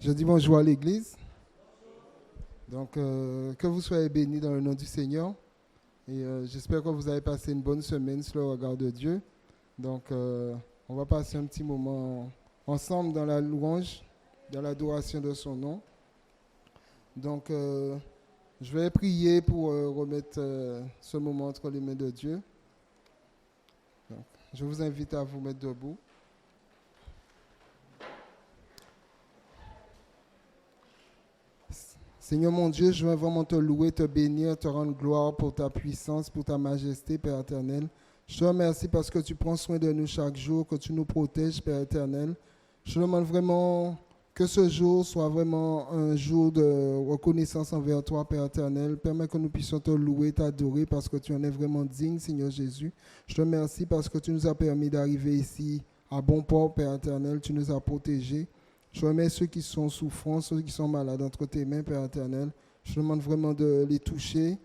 Je dis bonjour à l'église. Donc, que vous soyez bénis dans le nom du Seigneur. Et j'espère que vous avez passé une bonne semaine sous le regard de Dieu. Donc, on va passer un petit moment ensemble dans la louange, dans l'adoration de son nom. Donc, je vais prier pour remettre ce moment entre les mains de Dieu. Donc, je vous invite à vous mettre debout. Seigneur mon Dieu, je veux vraiment te louer, te bénir, te rendre gloire pour ta puissance, pour ta majesté, Père éternel. Je te remercie parce que tu prends soin de nous chaque jour, que tu nous protèges, Père éternel. Je demande vraiment que ce jour soit vraiment un jour de reconnaissance envers toi, Père éternel. Permets que nous puissions te louer, t'adorer parce que tu en es vraiment digne, Seigneur Jésus. Je te remercie parce que tu nous as permis d'arriver ici à bon port, Père éternel. Tu nous as protégés. Je remets ceux qui sont souffrants, ceux qui sont malades entre tes mains, Père éternel. Je demande vraiment de les toucher.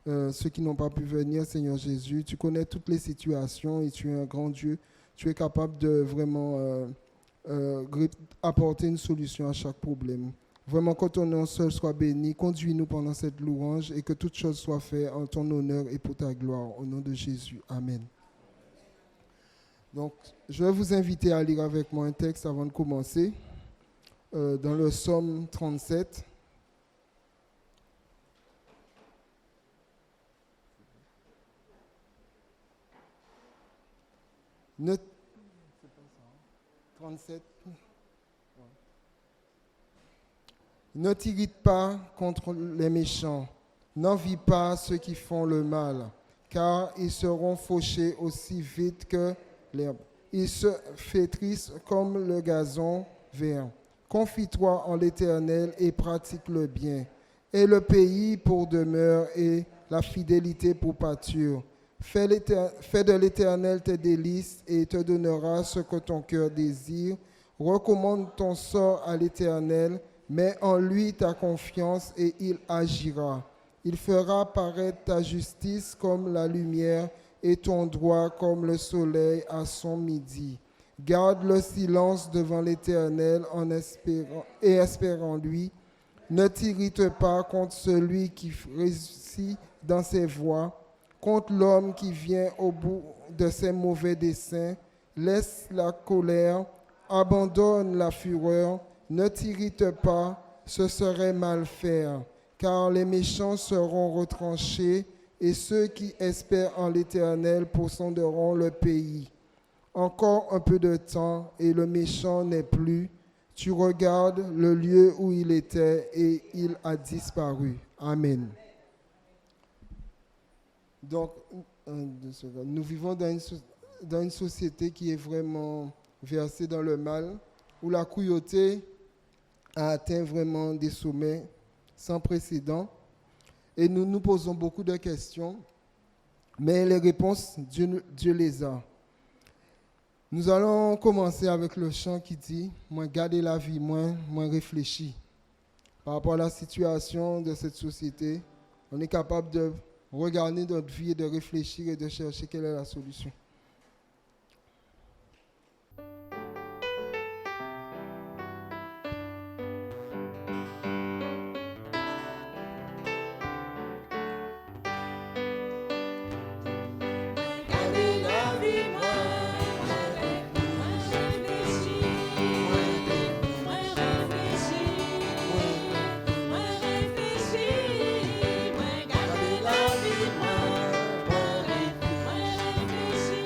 Ceux qui n'ont pas pu venir, Seigneur Jésus. Tu connais toutes les situations et tu es un grand Dieu. Tu es capable de vraiment apporter une solution à chaque problème. Vraiment, que ton nom seul soit béni. Conduis-nous pendant cette louange et que toute chose soit faite en ton honneur et pour ta gloire. Au nom de Jésus. Amen. Donc, je vais vous inviter à lire avec moi un texte avant de commencer. Dans le psaume 37. Ne t'irrite pas contre les méchants, n'envie pas ceux qui font le mal, car ils seront fauchés aussi vite que l'herbe. Ils se flétrissent comme le gazon vert. Confie-toi en l'Éternel et pratique le bien. Et le pays pour demeure et la fidélité pour pâture. Fais de l'Éternel tes délices et il te donnera ce que ton cœur désire. Recommande ton sort à l'Éternel, mets en lui ta confiance et il agira. Il fera paraître ta justice comme la lumière et ton droit comme le soleil à son midi. Garde le silence devant l'Éternel et espère en lui. Ne t'irrite pas contre celui qui réussit dans ses voies, contre l'homme qui vient au bout de ses mauvais desseins. Laisse la colère, abandonne la fureur, ne t'irrite pas, ce serait mal faire, car les méchants seront retranchés et ceux qui espèrent en l'Éternel posséderont le pays. Encore un peu de temps et le méchant n'est plus. Tu regardes le lieu où il était et il a disparu. Amen. Donc, nous vivons dans une société qui est vraiment versée dans le mal, où la cruauté a atteint vraiment des sommets sans précédent. Et nous nous posons beaucoup de questions, mais les réponses, Dieu les a. Nous allons commencer avec le chant qui dit « Moi garder la vie, moi réfléchir ». Par rapport à la situation de cette société, on est capable de regarder notre vie et de réfléchir et de chercher quelle est la solution. Réfléchis,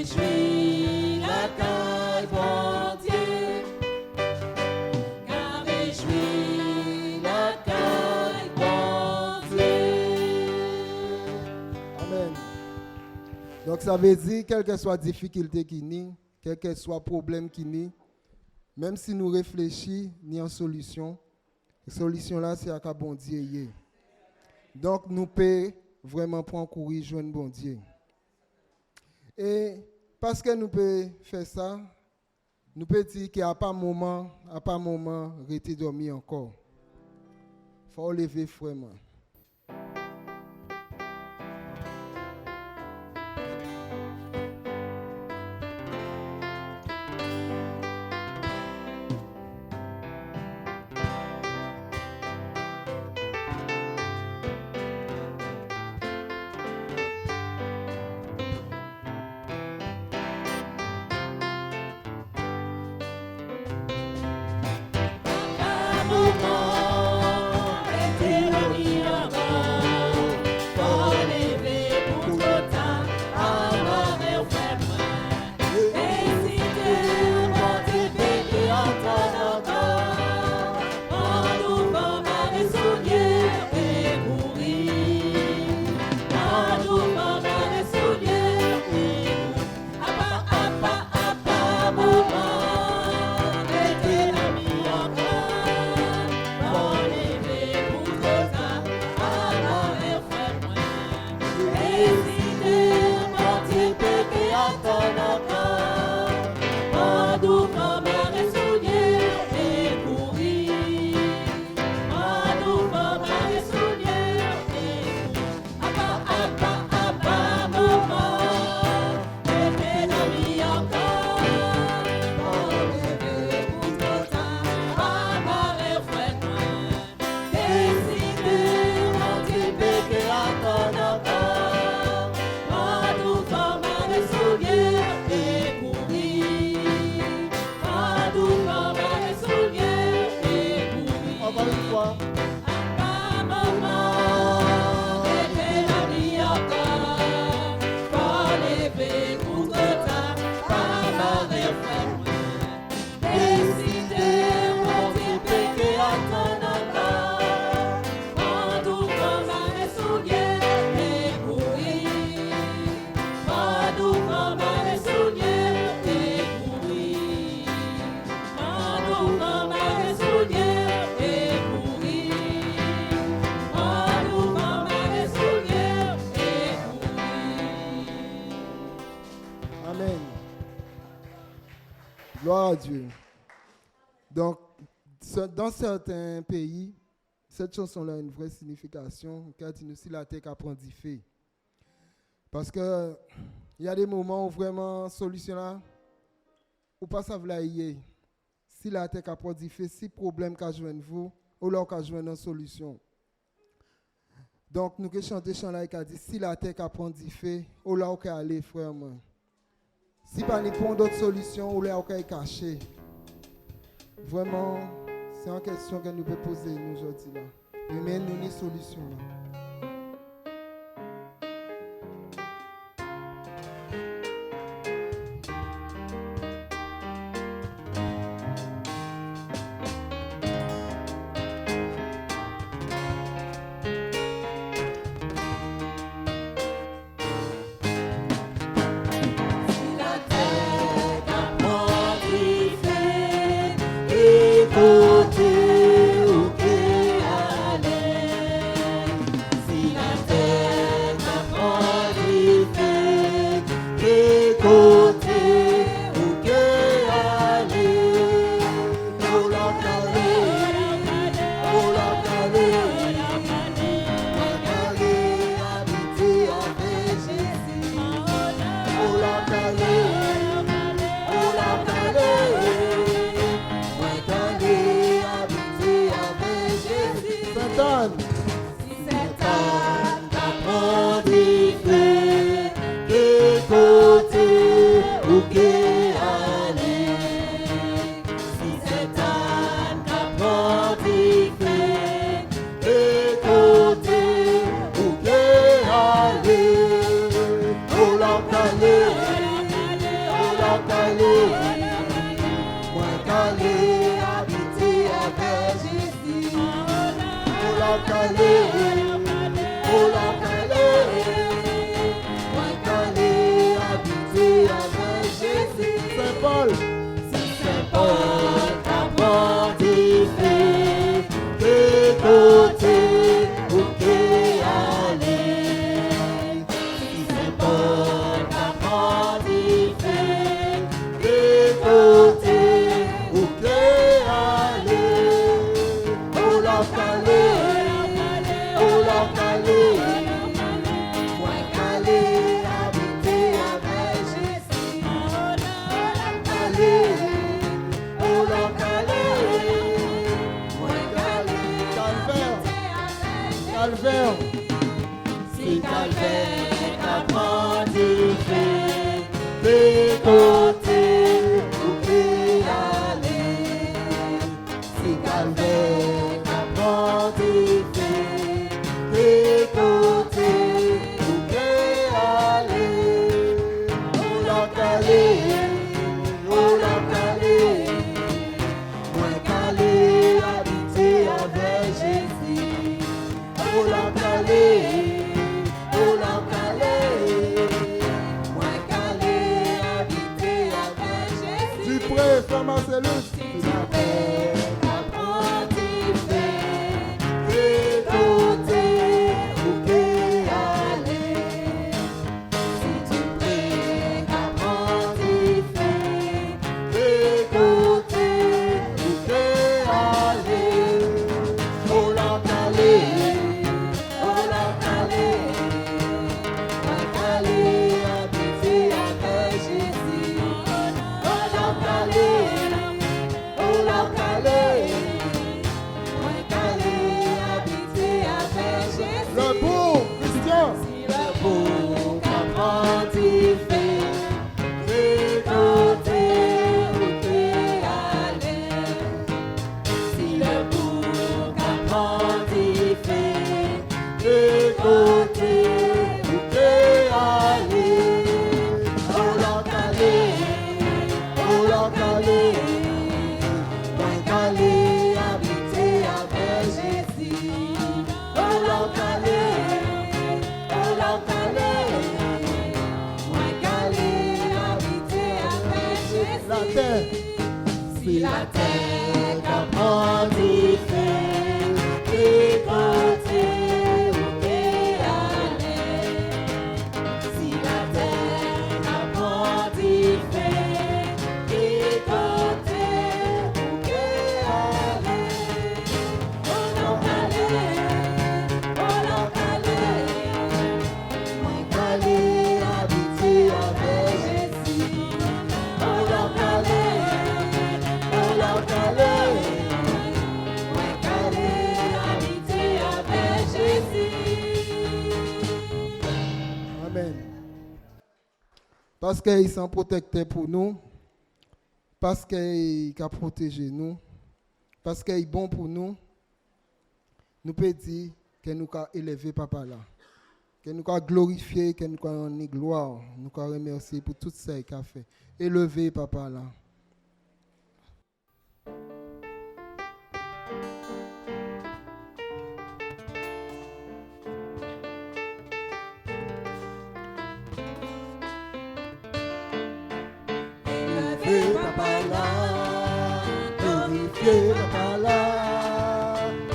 réjouit la caille bon Dieu, qu'a réjouit la caille bon Dieu. Amen. Donc ça veut dire, quelle que soit la difficulté qui n'y, quel que soit le problème qui n'y, même si nous réfléchissons, ni en solution, la solution là, c'est à quoi bon Dieu y est. Donc nous pouvons vraiment prendre courir, joindre bon Dieu. Et parce que nous pouvons faire ça, nous pouvons dire qu'il n'y a pas de moment, rester dormi encore. Il faut lever vraiment. Gloire à Dieu. Donc, dans certains pays, cette chanson-là a une vraie signification. Car dit nous si la terre apprend d'y faire. Parce que il y a des moments où vraiment solution là, ou pas ça vla y. Si la terre apprend d'y faire, si problème qu'a joindre vous, ou là qu'a joindre une solution. Donc nous que chanter chant là qui a dit si la terre apprend d'y faire, ou là qu'a aller frère moi. Si pas n'y prend d'autres solutions, ou là qu'a caché. Vraiment, c'est une question que nous pouvons poser nous aujourd'hui là. Et mais nous une solution là. l'a calé, moi calé, habité avec Jésus. On l'a calé, moi calé, habité avec Jésus. Saint Paul, Saint Paul t'a porté fait, de côté où t'es allé. Saint Paul t'a porté fait, de côté où t'es allé. On l'a calé, moi calé, habité avec Jésus. On l'a calé, moi calé, Calvaire, si calvaire qu'a porté fait, des côtés où t'es allé. Si calvaire qu'a porté fait, des côtés où t'es allé. On l'a calé, moi calé, habité avec Jésus. On l'a calé, moi calé, habité avec Jésus. du pré, frère Marcellus. Si la paix qu'a porté fait, des côtés où t'es allé. Si tu pries qu'a porté fait, des côtés où t'es allé. On l'a calé, moi calé, habité avec Jésus. On l'a calé, moi calé, habité avec Jésus. Le beau Christian, Si le beau qu'a porté fait, des côtés où t'es allé. Si le beau qu'a porté fait, des côtés où t'es allé. On l'a calé, moi calé, habité avec Jésus. On l'a calé, moi calé, habité avec Jésus. la terre, Si la terre qu'a porté fait, des côtés où t'es allé. Si la terre qu'a porté fait, des côtés où t'es allé. On l'a calé, moi calé, habité avec Jésus. On l'a calé, moi calé, habité avec Jésus. amen. Parce qu'il s'en protecteur pour nous, parce qu'il a protégé nous, parce qu'il est bon pour nous, nous pouvons dire que nous avons élevé Papa là, que nous avons glorifié, que nous avons donné gloire, nous avons remercié pour tout ce qu'il a fait. Élevé Papa là. Élevé Papa là, glorifié Papa là,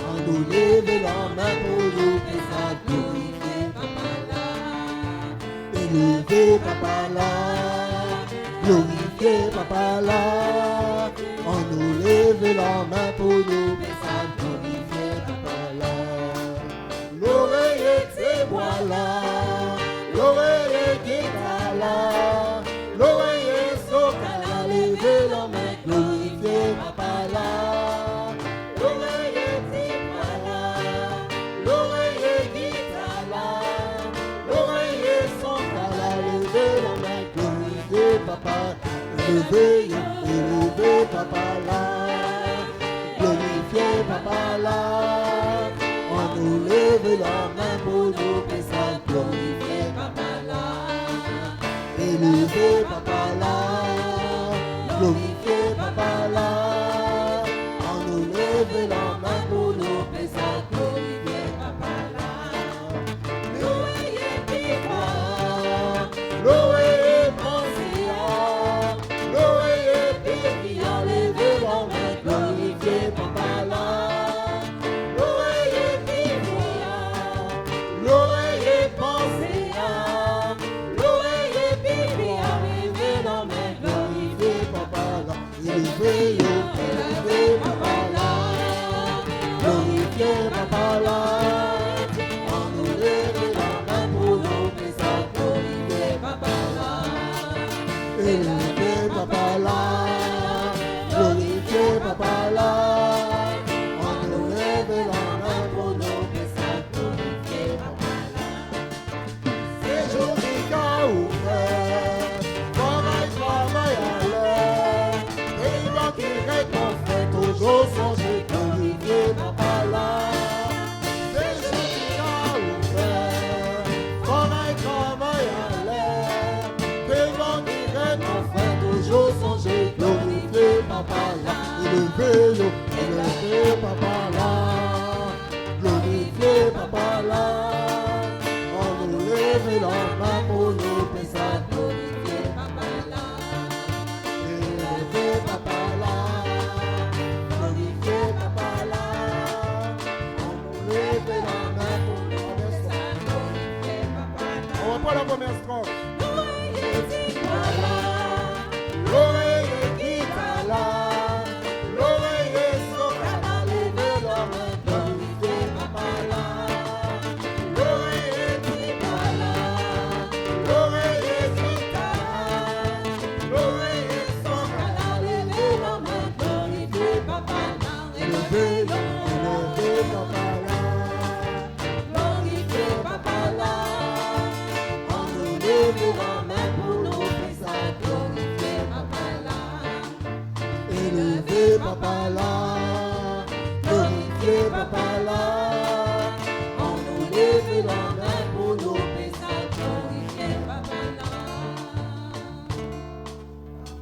en nous lever la main pour nous et ça glorifié Papa là. Élevé Papa là, glorifié Papa là, en nous lever la main pour nous et ça glorifié Papa là. L'oreille c'est voilà, l'oreille qui est là, l'oreille lever la main, glorifier Papa là. L'oreille dit voilà, l'oreille dit là, l'oreille son là, lever la main, glorifier Papa. Élever Papa là, glorifier Papa là. On nous lève la main pour nous, et ça glorifier Papa là. Élever Papa là. glorifier Papa là. On nous lève la main pour nous plaisir, glorifier Papa là. Loué et vivre, loué et penser, loué et vivre, lever la main, glorifier Papa là. Loué et vivre, loué et penser, loué et vivre, lever la main, glorifier Papa là. Élever Papa là, glorifier Papa là. On nous lève la main pour nous plaisir, glorifier Papa là. Élever Papa là, glorifier Papa là. On nous lève la main pour nous plaisir, glorifier Papa là. C'est jour du cas ouvert, travail à l'air. Et il va qui répond, fait toujours songer, glorifier Papa là. C'est jour du cas ouvert, travail à l'air. Et il va qui répond, fait toujours songer, glorifier Papa là. Élevé Papa là, glorifier Papa là. On nous lève la main pour nous plaisir, glorifier Papa là. Élevé Papa là, glorifier Papa là. On nous lève la main pour nous plaisir, glorifier Papa là. On va pas la première strophe. Papa là, glorifier Papa là. On nous lève la main pour nous plaisir, glorifier Papa là.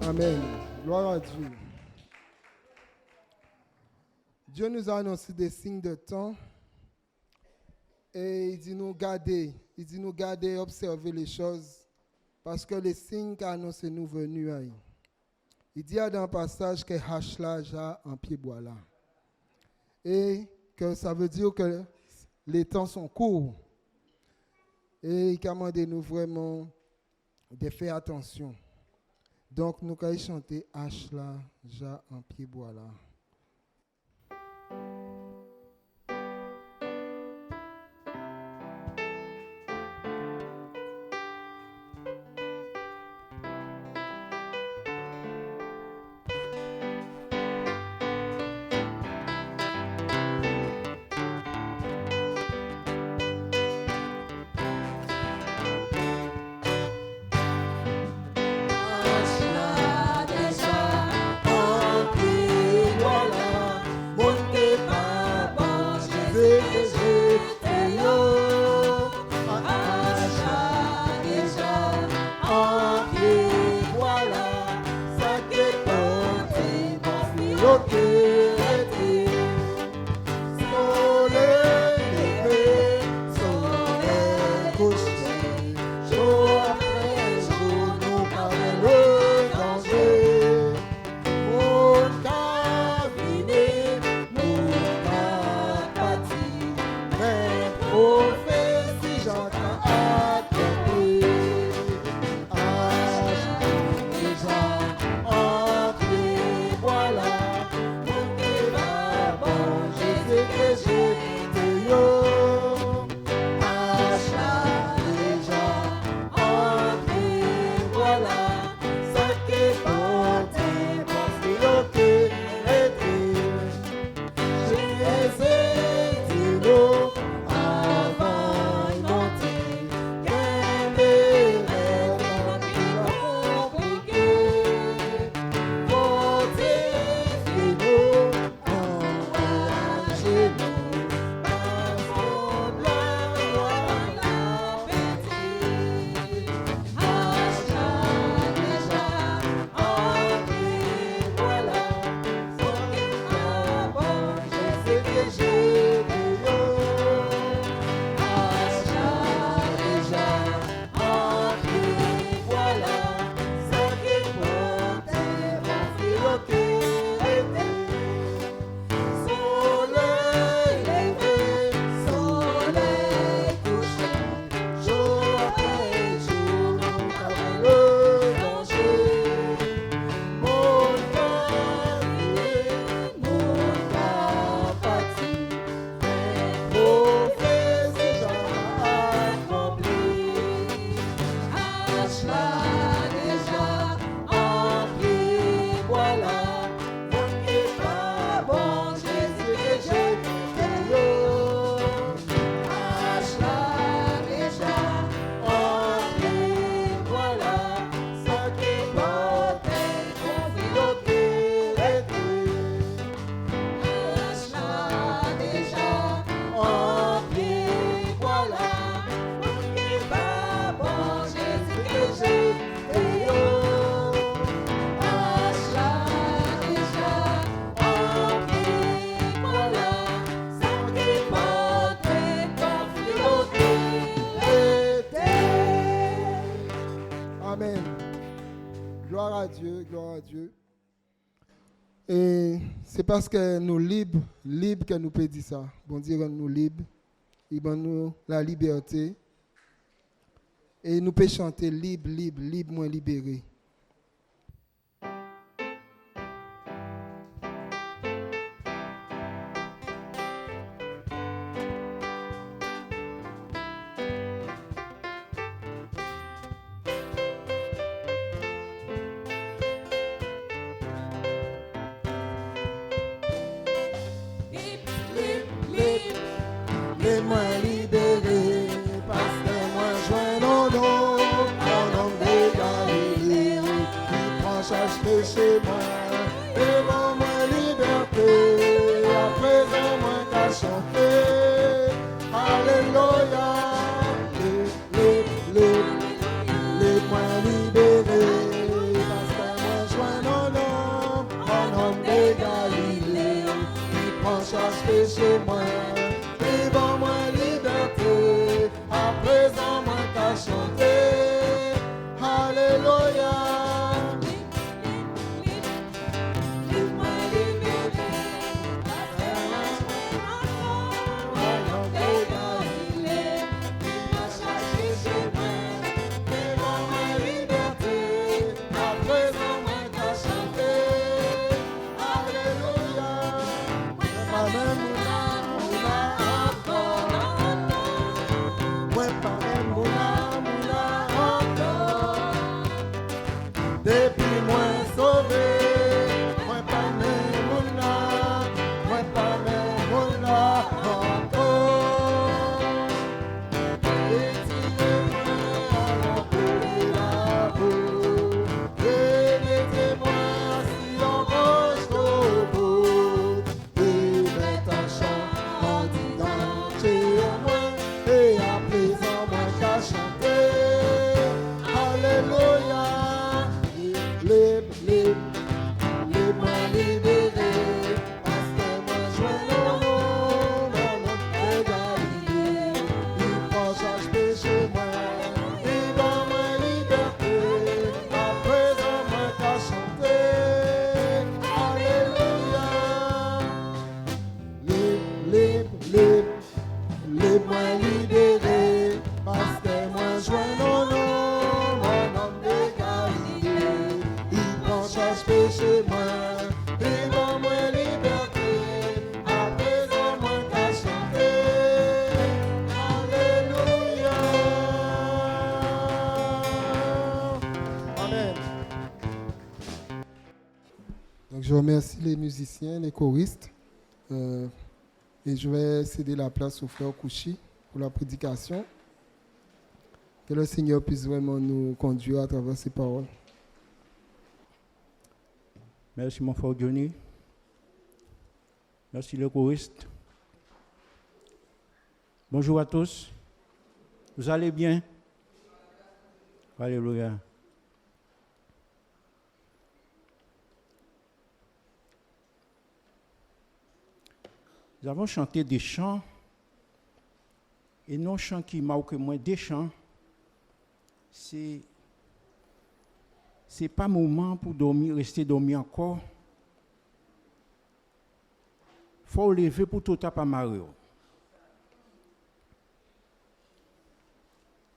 Amen. Gloire à Dieu. Dieu nous a annoncé des signes de temps et il dit nous garder, observer les choses parce que les signes qu'a annoncé nous venus à. Il dit dans un passage que Hachla ja en pied bois là. Et que ça veut dire que les temps sont courts. Et il commande nous vraiment de faire attention. Donc nous allons chanter Hachla ja en pied bois là. Déjà, en gloire à Dieu. Et c'est parce que nous libres que nous pouvons dire ça. Bon Dieu rend nous libres, il donne nous la liberté. Et nous pouvons chanter libre, libre, libre, moins libéré. Moi libéré, parce que moi joins mon nom, mon homme de Galilée, qui prend chaque péché moi, et moi liberté, à présent moi qu'à chanter, alléluia, moi libéré, parce que moi joins mon homme de Galilée, qui prend chaque péché moi. À présent, moi qu'à chanter, alléluia. Libre-moi libéré, mon homme de Galilée, qui m'a cherché chez moi, libre-moi liberté, à présent, moi qu'à chanter, alléluia. Amen. Depuis moi sauvé, moi pas même mouna, moi pas même mouna encore. Retirez-moi à la boue, et mettez-moi si on mange au bout. Et mettez un chant en disant chez moi, et à présent moi qu'à chanter. Alléluia. Libre-moi libéré, parce que moi joins mon nom de Galilée, il prend chaque péché moi, il donne moi liberté, à présent moi qu'à chanter, alléluia. Libre-moi libéré, parce que moi joins mon nom de Galilée, péché moi, et dans moi liberté, à présent moi qu'à chanter, alléluia. Amen. Donc je remercie les musiciens, les choristes, et je vais céder la place au frère Kouchi pour la prédication. Que le Seigneur puisse vraiment nous conduire à travers ses paroles. Merci mon frère Johnny. Merci le choriste. Bonjour à tous. Vous allez bien? Alléluia. Nous avons chanté des chants, et non chants qui marquent moins des chants. C'est pas moment pour dormir, rester dormir encore. Faut lever pour tout taper Mario.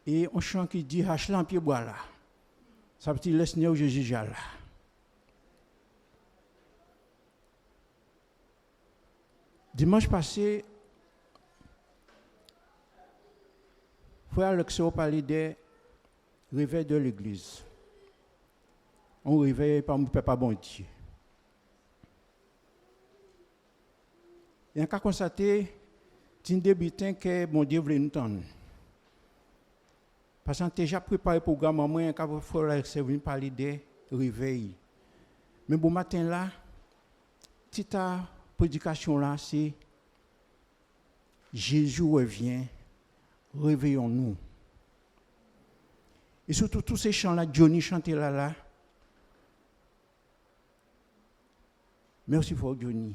Et on chante qui dit hache en pied bois là. Ça veut dire laisse-nous Jésus là. Dimanche passé, frère Alexio parlait des réveils de l'église. On réveille par mon papa bon Dieu. Et on a constaté que débutant que mon Dieu voulait nous tendre. Parce qu'on a déjà préparé le programme, moi, on a fait venir parler des réveils. Mais bon matin là, petite prédication là, c'est Jésus revient, réveillons-nous. Et surtout tous ces chants là, Johnny chantait là. Merci pour Johnny,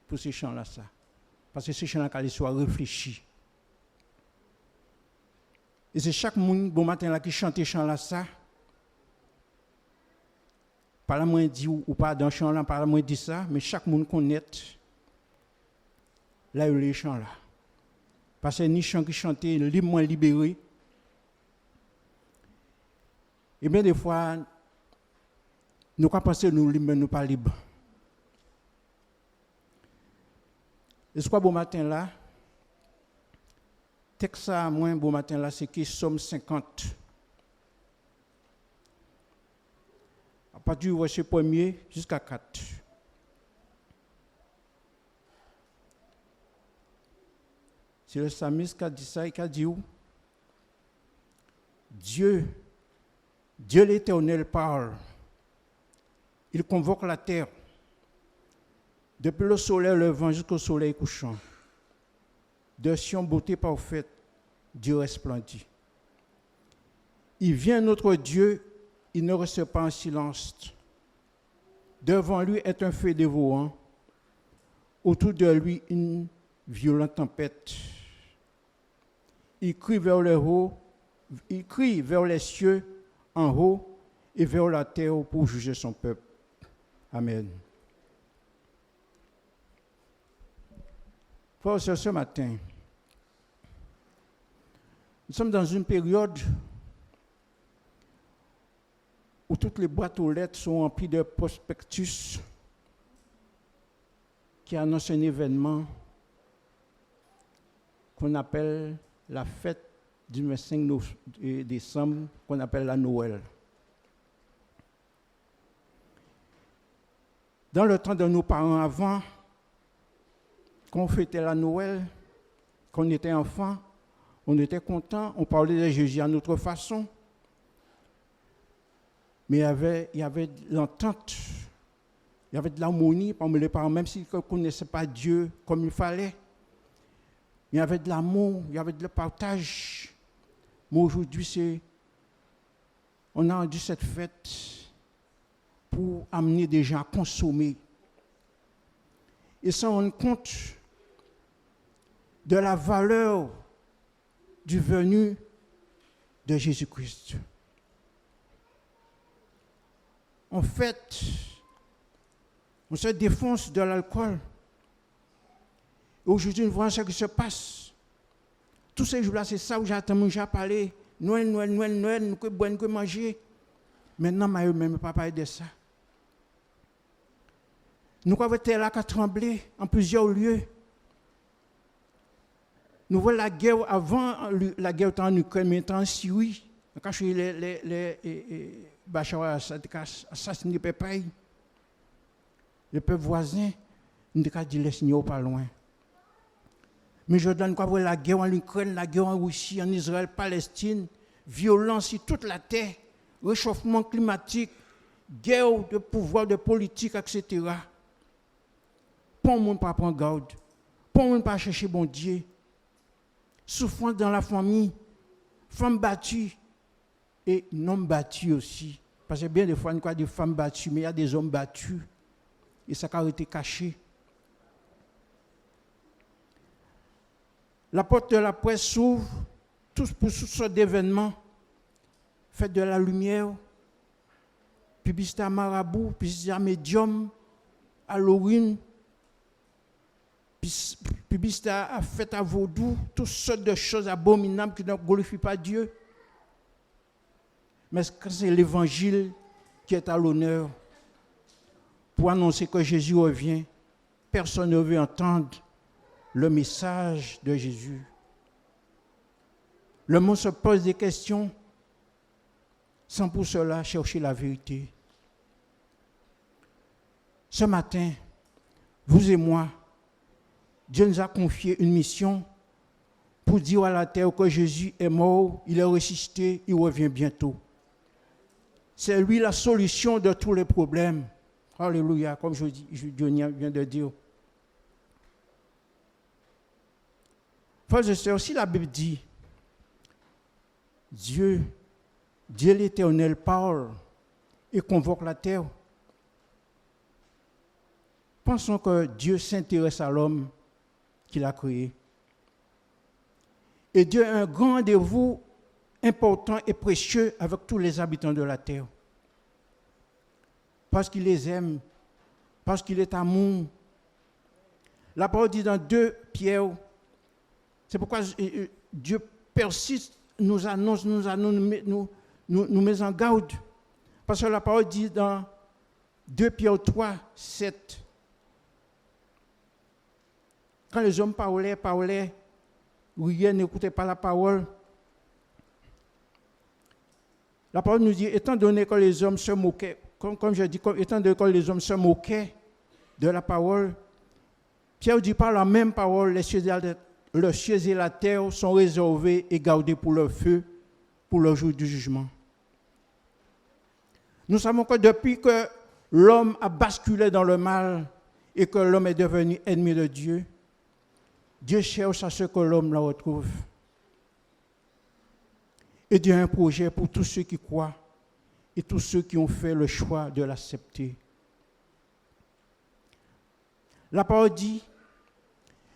pour ces chants-là, ça. Parce que ces chants-là, quand ils soient réfléchis. Et c'est chaque monde, bon matin, là, qui chante ces chants-là, ça. Pas la moins dit ou pas dans le chant là, pas la moins dit ça, mais chaque monde connaît là où les chants là. Parce que ni chant qui chantait librement libéré. Et bien des fois, nous pas penser nous libres, mais nous pas libres. Et ce bon matin là, texte ça moins bon matin là, c'est que Somme 50. À partir du verset 1er jusqu'à 4. C'est le psalmiste qui a dit ça et qui a dit où? Dieu l'Éternel parle. Il convoque la terre. Depuis le soleil levant jusqu'au soleil couchant. De Sion beauté parfaite, Dieu resplendit. Il vient notre Dieu, il ne reste pas en silence. Devant lui est un feu dévorant. Autour de lui, une violente tempête. Il crie vers les cieux en haut et vers la terre pour juger son peuple. Amen. Frères et sœurs, ce matin, nous sommes dans une période où toutes les boîtes aux lettres sont remplies de prospectus qui annoncent un événement qu'on appelle la fête du 25 décembre, qu'on appelle la Noël. Dans le temps de nos parents avant, quand on fêtait la Noël, quand on était enfant, on était content, on parlait de Jésus à notre façon. Mais il y avait de l'entente, il y avait de l'harmonie parmi les parents, même s'ils ne connaissaient pas Dieu comme il fallait. Il y avait de l'amour, il y avait de le partage. Mais aujourd'hui, on a rendu cette fête pour amener des gens à consommer. Et s'en rendre compte de la valeur du venu de Jésus-Christ. En fait, on se défonce de l'alcool. Et aujourd'hui, nous voyons ce qui se passe. Tous ces jours-là, c'est ça où j'attends, j'ai parlé. Noël, nous que boire, nous que manger. Maintenant, je ne peux même pas parler de ça. Nous avons été là qu'à trembler en plusieurs lieux. Nous voyons la guerre avant, la guerre en Ukraine, mais en Syrie. Quand les Bachar assassinent les peuples, les peuples voisins, nous avons dit les signaux pas loin. Mais je donne quoi la guerre en Ukraine, la guerre en Russie, en Israël, Palestine, violence sur toute la terre, réchauffement climatique, guerre de pouvoir, de politique, etc. Pas le monde pas prendre garde, pas le monde pas chercher bon Dieu. Souffrance dans la famille, femmes battues et non battues aussi. Parce que bien des fois, nous avons des femmes battues, mais il y a des hommes battus. Et ça a été caché. La porte de la presse s'ouvre pour toutes sortes d'événements. Fête de la lumière, publicité à marabout, publicité à médium, Halloween, publicité à fête à vaudou, toutes sortes de choses abominables qui ne glorifient pas Dieu. Mais c'est l'évangile qui est à l'honneur pour annoncer que Jésus revient. Personne ne veut entendre le message de Jésus. Le monde se pose des questions sans pour cela chercher la vérité. Ce matin, vous et moi, Dieu nous a confié une mission pour dire à la terre que Jésus est mort, il est ressuscité, il revient bientôt. C'est lui la solution de tous les problèmes. Alléluia, comme Johnny vient de dire. Frères et sœurs, si la Bible dit Dieu l'Éternel parle et convoque la terre, pensons que Dieu s'intéresse à l'homme qu'il a créé. Et Dieu a un grand rendez-vous important et précieux avec tous les habitants de la terre. parce qu'il les aime, parce qu'il est amour. La parole dit dans 2 Pierre, c'est pourquoi Dieu persiste, nous annonce, nous met en garde. Parce que la parole dit dans 2 Pierre 3, 7, quand les hommes parlaient, riaient, n'écoutaient pas la parole. La parole nous dit, étant donné que les hommes se moquaient, comme je dis, étant donné que les hommes se moquaient de la parole, Pierre dit par la même parole, les cieux et la terre sont réservés et gardés pour le feu, pour le jour du jugement. Nous savons que depuis que l'homme a basculé dans le mal et que l'homme est devenu ennemi de Dieu, Dieu cherche à ce que l'homme la retrouve. Et Dieu a un projet pour tous ceux qui croient et tous ceux qui ont fait le choix de l'accepter. La parole dit,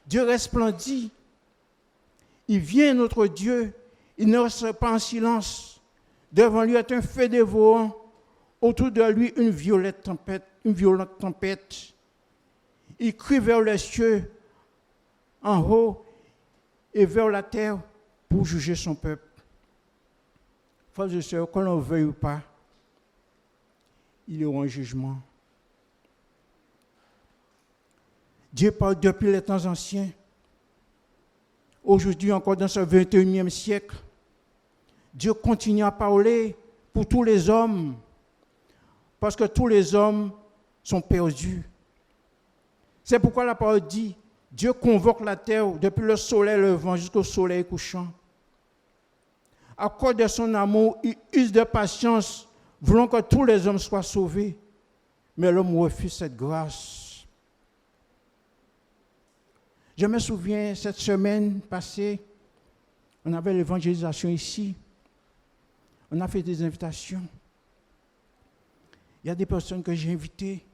Dieu resplendit, il vient notre Dieu, il ne reste pas en silence. Devant lui est un feu dévorant, autour de lui une violente tempête. Il crie vers les cieux, en haut, et vers la terre pour juger son peuple. Frères et sœurs, qu'on ne veuille ou pas, il y aura un jugement. Dieu parle depuis les temps anciens. Aujourd'hui, encore dans ce 21e siècle, Dieu continue à parler pour tous les hommes, parce que tous les hommes sont perdus. C'est pourquoi la parole dit, Dieu convoque la terre depuis le soleil levant jusqu'au soleil couchant. À cause de son amour, il use de patience, voulant que tous les hommes soient sauvés. Mais l'homme refuse cette grâce. Je me souviens, cette semaine passée, on avait l'évangélisation ici. On a fait des invitations. Il y a des personnes que j'ai invitées.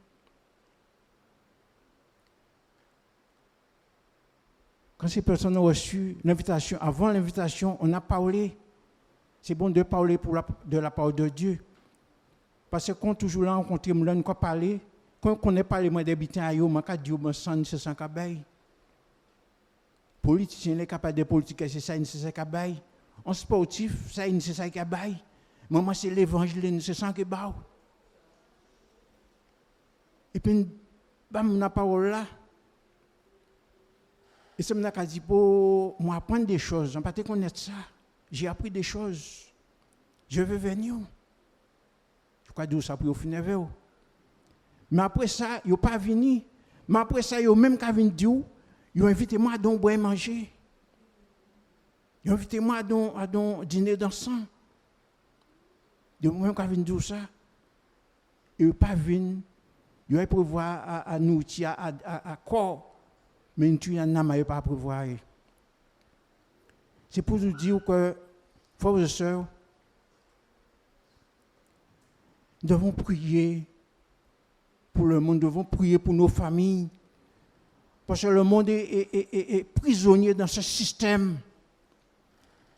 Quand ces personnes ont reçu l'invitation, avant l'invitation, on a parlé. C'est bon de parler de la parole de Dieu. Parce que quand toujours là, on continue à nous parler, quand on n'est pas les moyens d'habiter à Yo, on a dit, on s'en c'est sans cabaye. Politicien, les capables de politique, c'est ça, c'est ça cabaye. En sportif, ça, c'est ça cabaye. Moi, c'est l'évangile, c'est ça qui bat. Et puis, bam, la parole là. Et ça m'a dit, pour moi apprendre des choses, je ne sais pas connaître ça. J'ai appris des choses. Je veux venir. Je crois dire ça pour au funéraire. Mais après ça, ils n'ont pas venu. Mais après ça, ils ont même qu'à venir dire, ils ont invité moi à boire et manger. Ils ont invité moi à dîner dansant. Ils ont même qu'à venir dire ça. Ils n'ont pas venu. Ils ont prévoir à nous, à corps. Mais nous n'avons pas prévoir. C'est pour nous dire que, frères et sœurs, nous devons prier pour le monde, nous devons prier pour nos familles. Parce que le monde est prisonnier dans ce système.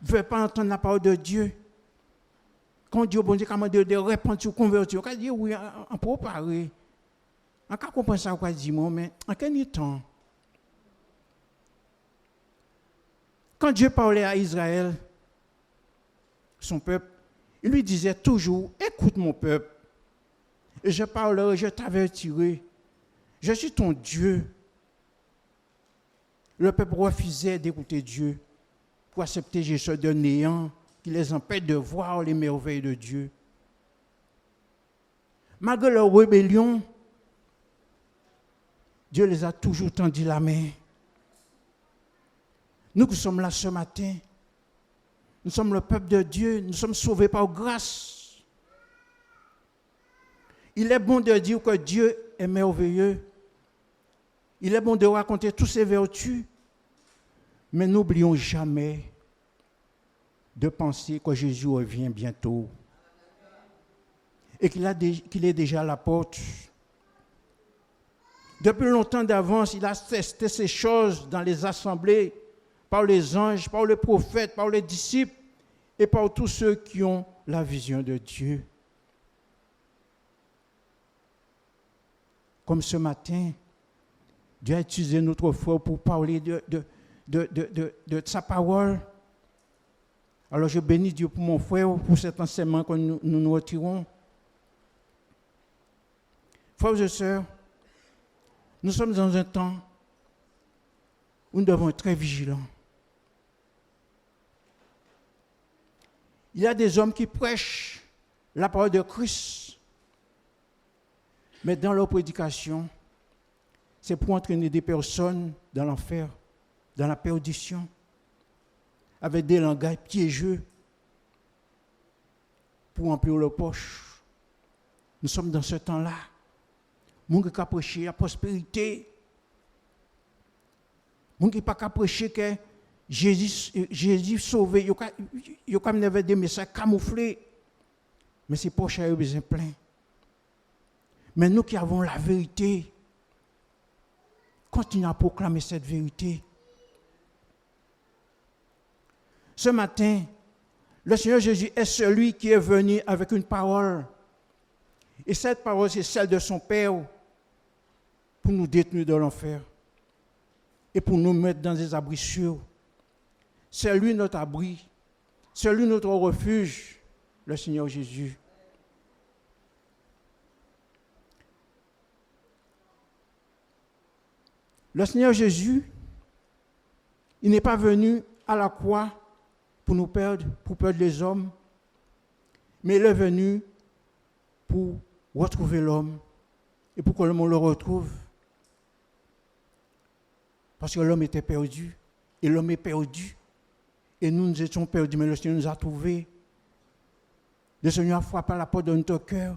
Il ne veut pas entendre la parole de Dieu. Quand Dieu bon Dieu commande de repentir, convertir, on dit oui, on peut parler. On peut comprendre ça, on peut dire, mais en quel temps? Quand Dieu parlait à Israël, son peuple, il lui disait toujours, écoute mon peuple, et je parlerai, je t'avertirai, je suis ton Dieu. Le peuple refusait d'écouter Dieu pour accepter Jésus de néant qui les empêche de voir les merveilles de Dieu. Malgré leur rébellion, Dieu les a toujours tendu la main. Nous qui sommes là ce matin, nous sommes le peuple de Dieu, nous sommes sauvés par grâce. Il est bon de dire que Dieu est merveilleux. Il est bon de raconter toutes ses vertus, mais n'oublions jamais de penser que Jésus revient bientôt et qu'il est déjà à la porte. Depuis longtemps d'avance, il a testé ces choses dans les assemblées, par les anges, par les prophètes, par les disciples et par tous ceux qui ont la vision de Dieu. comme ce matin, Dieu a utilisé notre foi pour parler de sa parole. Alors je bénis Dieu pour mon frère, pour cet enseignement que nous retirons. Frères et sœurs, nous sommes dans un temps où nous devons être très vigilants. Il y a des hommes qui prêchent la parole de Christ, mais dans leur prédication, c'est pour entraîner des personnes dans l'enfer, dans la perdition, avec des langages piégeux pour remplir leurs poches. Nous sommes dans ce temps-là. Moun qui a prêché la prospérité. Moun qui n'a pas prêché que Jésus sauvé. Il y a comme des messages camouflés. Mais c'est poches à eux besoin plein. Mais nous qui avons la vérité, continuons à proclamer cette vérité. Ce matin, le Seigneur Jésus est celui qui est venu avec une parole. Et cette parole, c'est celle de son Père pour nous détenir de l'enfer et pour nous mettre dans des abris sûrs. C'est lui notre abri, c'est lui notre refuge, le Seigneur Jésus. Le Seigneur Jésus, il n'est pas venu à la croix pour nous perdre, pour perdre les hommes, mais il est venu pour retrouver l'homme et pour que l'homme le retrouve. Parce que l'homme était perdu et l'homme est perdu. Et nous étions perdus, mais le Seigneur nous a trouvés. Le Seigneur a frappé à la porte de notre cœur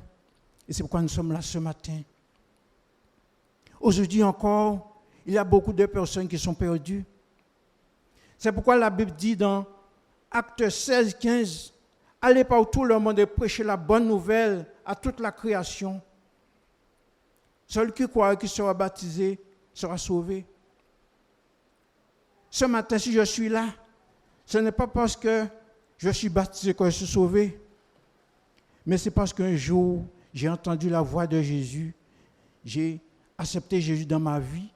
et c'est pourquoi nous sommes là ce matin. Aujourd'hui encore, il y a beaucoup de personnes qui sont perdues. C'est pourquoi la Bible dit dans Actes 16, 15, « Allez par tout le monde et prêchez la bonne nouvelle à toute la création. Celui qui croira qui sera baptisé sera sauvé. » Ce matin, si je suis là, ce n'est pas parce que je suis baptisé que je suis sauvé, mais c'est parce qu'un jour, j'ai entendu la voix de Jésus, j'ai accepté Jésus dans ma vie,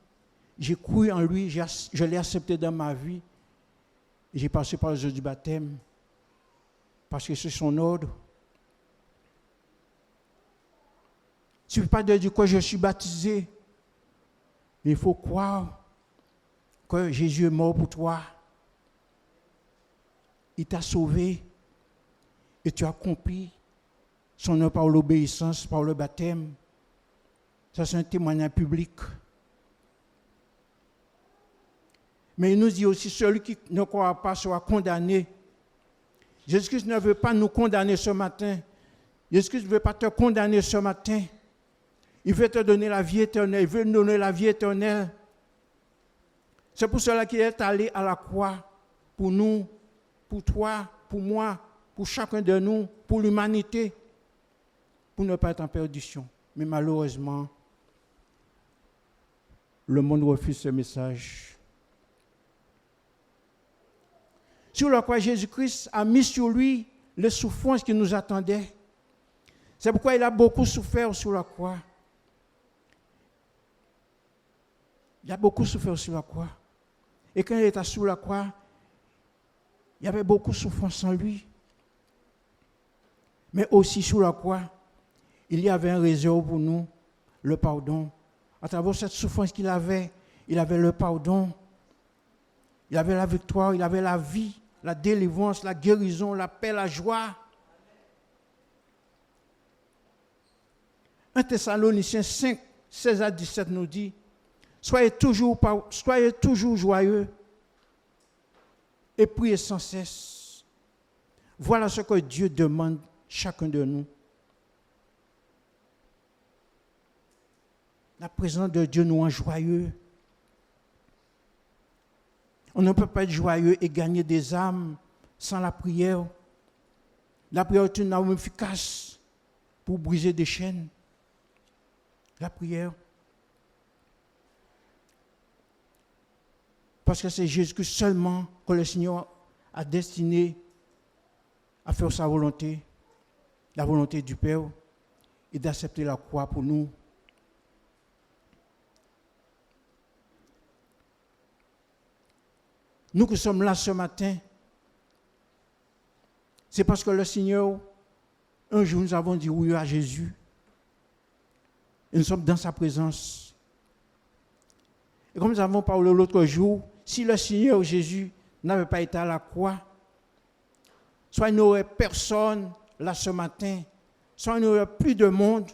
j'ai cru en lui, je l'ai accepté dans ma vie, et j'ai passé par le jeu du baptême, parce que c'est son ordre. Il ne suffit pas de dire que je suis baptisé, mais il faut croire que Jésus est mort pour toi. Il t'a sauvé et tu as accompli son œuvre par l'obéissance, par le baptême. Ça, c'est un témoignage public. Mais il nous dit aussi, celui qui ne croira pas sera condamné. Jésus-Christ ne veut pas nous condamner ce matin. Jésus-Christ ne veut pas te condamner ce matin. Il veut te donner la vie éternelle. Il veut nous donner la vie éternelle. C'est pour cela qu'il est allé à la croix pour nous, pour toi, pour moi, pour chacun de nous, pour l'humanité, pour ne pas être en perdition. Mais malheureusement, le monde refuse ce message. Sur la croix, Jésus-Christ a mis sur lui les souffrances qui nous attendaient. C'est pourquoi il a beaucoup souffert sur la croix. Il a beaucoup souffert sur la croix. Et quand il était sur la croix, il y avait beaucoup de souffrance en lui. Mais aussi sur la croix, il y avait un réserve pour nous, le pardon. À travers cette souffrance qu'il avait, il avait le pardon, il avait la victoire, il avait la vie, la délivrance, la guérison, la paix, la joie. 1 Thessaloniciens 5, 16 à 17 nous dit, soyez toujours joyeux et priez sans cesse. Voilà ce que Dieu demande chacun de nous. La présence de Dieu nous rend joyeux. On ne peut pas être joyeux et gagner des âmes sans la prière. La prière est une arme efficace pour briser des chaînes. La prière. Parce que c'est Jésus seulement que le Seigneur a destiné à faire sa volonté, la volonté du Père, et d'accepter la croix pour nous. nous qui sommes là ce matin, c'est parce que le Seigneur, un jour, nous avons dit oui à Jésus. Et nous sommes dans sa présence. Et comme nous avons parlé l'autre jour, si le Seigneur Jésus n'avait pas été à la croix, soit il n'y aurait personne là ce matin, soit il n'y aurait plus de monde,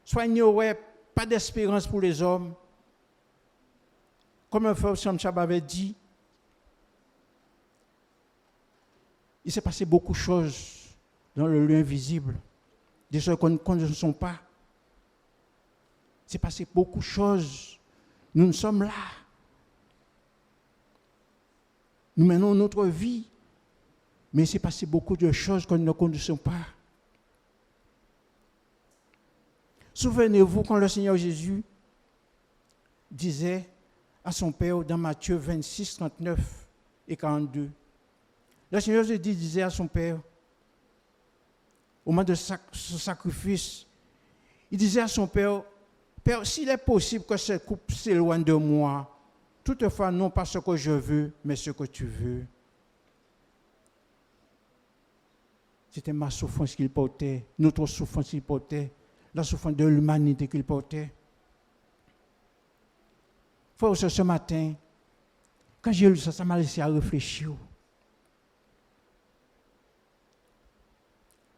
soit il n'y aurait pas d'espérance pour les hommes. Comme le frère Samchab avait dit, il s'est passé beaucoup de choses dans le lieu invisible, des choses qu'on ne sait pas. Il s'est passé beaucoup de choses. Nous sommes là. Nous menons notre vie, mais il s'est passé beaucoup de choses que nous ne connaissons pas. Souvenez-vous quand le Seigneur Jésus disait à son Père dans Matthieu 26, 39 et 42. Le Seigneur Jésus disait à son Père, au moment de ce sacrifice, il disait à son Père, Père, s'il est possible que cette coupe s'éloigne de moi, toutefois non pas ce que je veux, mais ce que tu veux. C'était ma souffrance qu'il portait, notre souffrance qu'il portait, la souffrance de l'humanité qu'il portait. Frère, ce matin, quand j'ai lu ça, ça m'a laissé à réfléchir.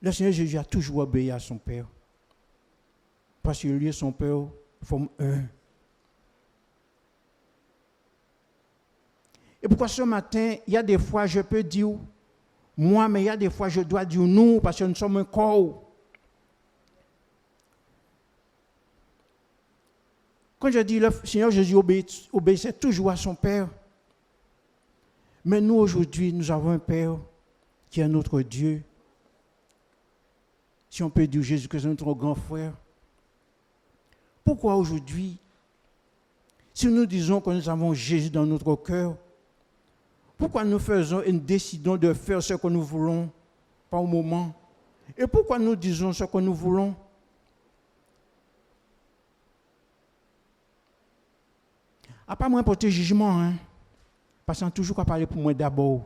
Le Seigneur Jésus a toujours obéi à son Père. Parce que lui et son Père forment un. Et pourquoi ce matin, il y a des fois, je peux dire moi, mais il y a des fois, je dois dire nous, parce que nous sommes un corps. Quand je dis le Seigneur Jésus obéissait toujours à son Père. Mais nous, aujourd'hui, nous avons un Père qui est notre Dieu. Si on peut dire Jésus que c'est notre grand frère. Pourquoi aujourd'hui, si nous disons que nous avons Jésus dans notre cœur, pourquoi nous faisons et nous décidons de faire ce que nous voulons par au moment? Et pourquoi nous disons ce que nous voulons? À pas moi porter jugement, hein? Parce qu'on a toujours qu'à parler pour moi d'abord.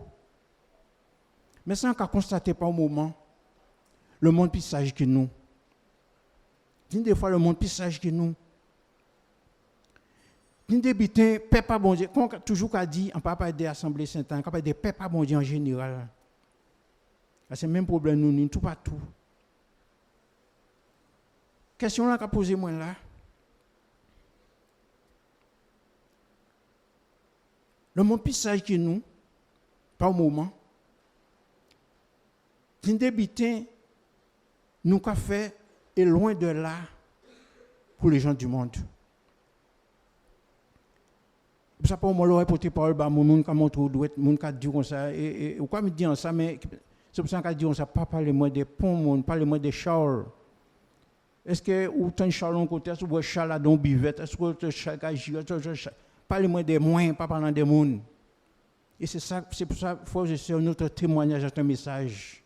Mais sans qu'à constater par au moment, le monde plus sage que nous. Des fois, le monde plus sage que nous. Des butins, paix pas bon Dieu. Quand on toujours qu'à dire, on ne peut pas des assemblées Saint-Anne, on peut pas des paix pas bon Dieu en général. C'est le même problème, nous, tout partout. Question là qu'a posé moi là. Le monde plus sage que nous, par moment, des butins, nous qu'a fait est loin de là pour les gens du monde. C'est ça pour moi l'aurait porté parole bah mon monde qui montre au doigt monde qui dit comme ça et pourquoi me dire ça mais c'est pour ça qu'a dit comme ça pas parler moi des ponts monde parler moi des Charles. Est-ce que autant Charles on côté est-ce que Charles a don bivette est-ce que Charles parler moi des moins pas parler des monde. Et c'est pour ça faut que c'est notre témoignage est un message.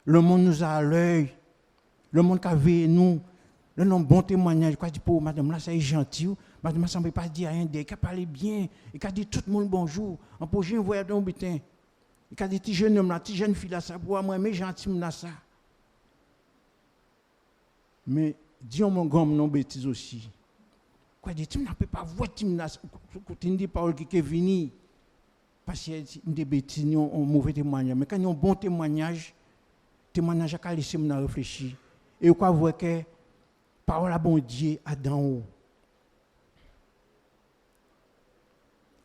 Le monde nous a à l'œil. Le monde qui a vu nous. Le nom bon témoignage. Quoi dit pour madame là, c'est gentil. Madame ça ne veut pas dire rien. Il a parlé bien. Il a dit tout le monde bonjour. En projet, un voyage dans le butin. Il a dit petit jeune homme là, petit jeune fille là, ça pour moi, mais gentil là ça. Mais dis mon grand non bêtise aussi. Quoi dit tu ne peux pas voir tu là. Tu dis parole qui est venu. Parce que des bêtises, nous ont un mauvais témoignage. Mais quand nous avons un bon témoignage à laisser me réfléchir. Et vous voyez que parole à bon Dieu à d'en haut.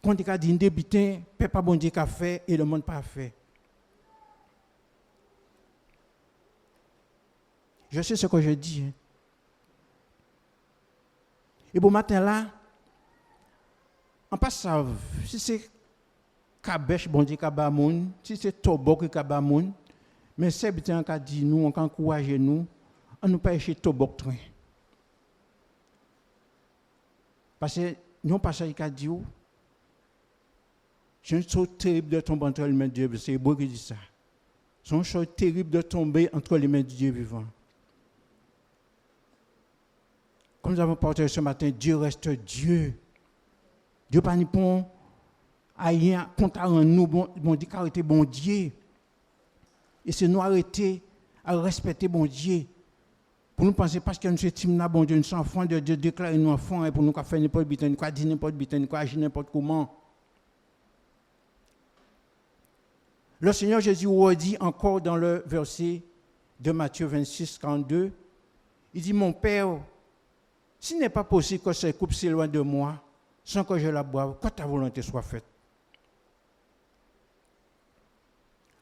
Quand il a dit des butins, pas bon Dieu qu'a fait et le monde pas fait. Je sais ce que je dis. Hein. Et bon matin là, on pas savent si c'est Kabèche bon Dieu Kabamoun, si c'est Tobok Kabamoun. Mais c'est bien qu'on dit nous, on encourage nous, on ne pas chez Tobok train. Parce que nous passage qui dit c'est une chose terrible de tomber entre les mains de Dieu, c'est Hébreu qui dit ça. C'est une chose terrible de tomber entre les mains de Dieu vivant. Comme nous avons parlé ce matin, Dieu reste Dieu. Dieu pas ni pon Aïe, compte à nous, bon Dieu, arrêter bon Dieu. Et c'est nous arrêter à respecter bon Dieu. Pour nous penser, parce que nous sommes bon Dieu, nous sommes enfants de Dieu, déclarer nous enfants, et pour nous faire n'importe quoi, nous dire n'importe quoi, nous agir n'importe comment. Le Seigneur Jésus redit encore dans le verset de Matthieu 26, 42, il dit, mon Père, s'il n'est pas possible que cette coupe s'éloigne de moi, sans que je la boive, que ta volonté soit faite.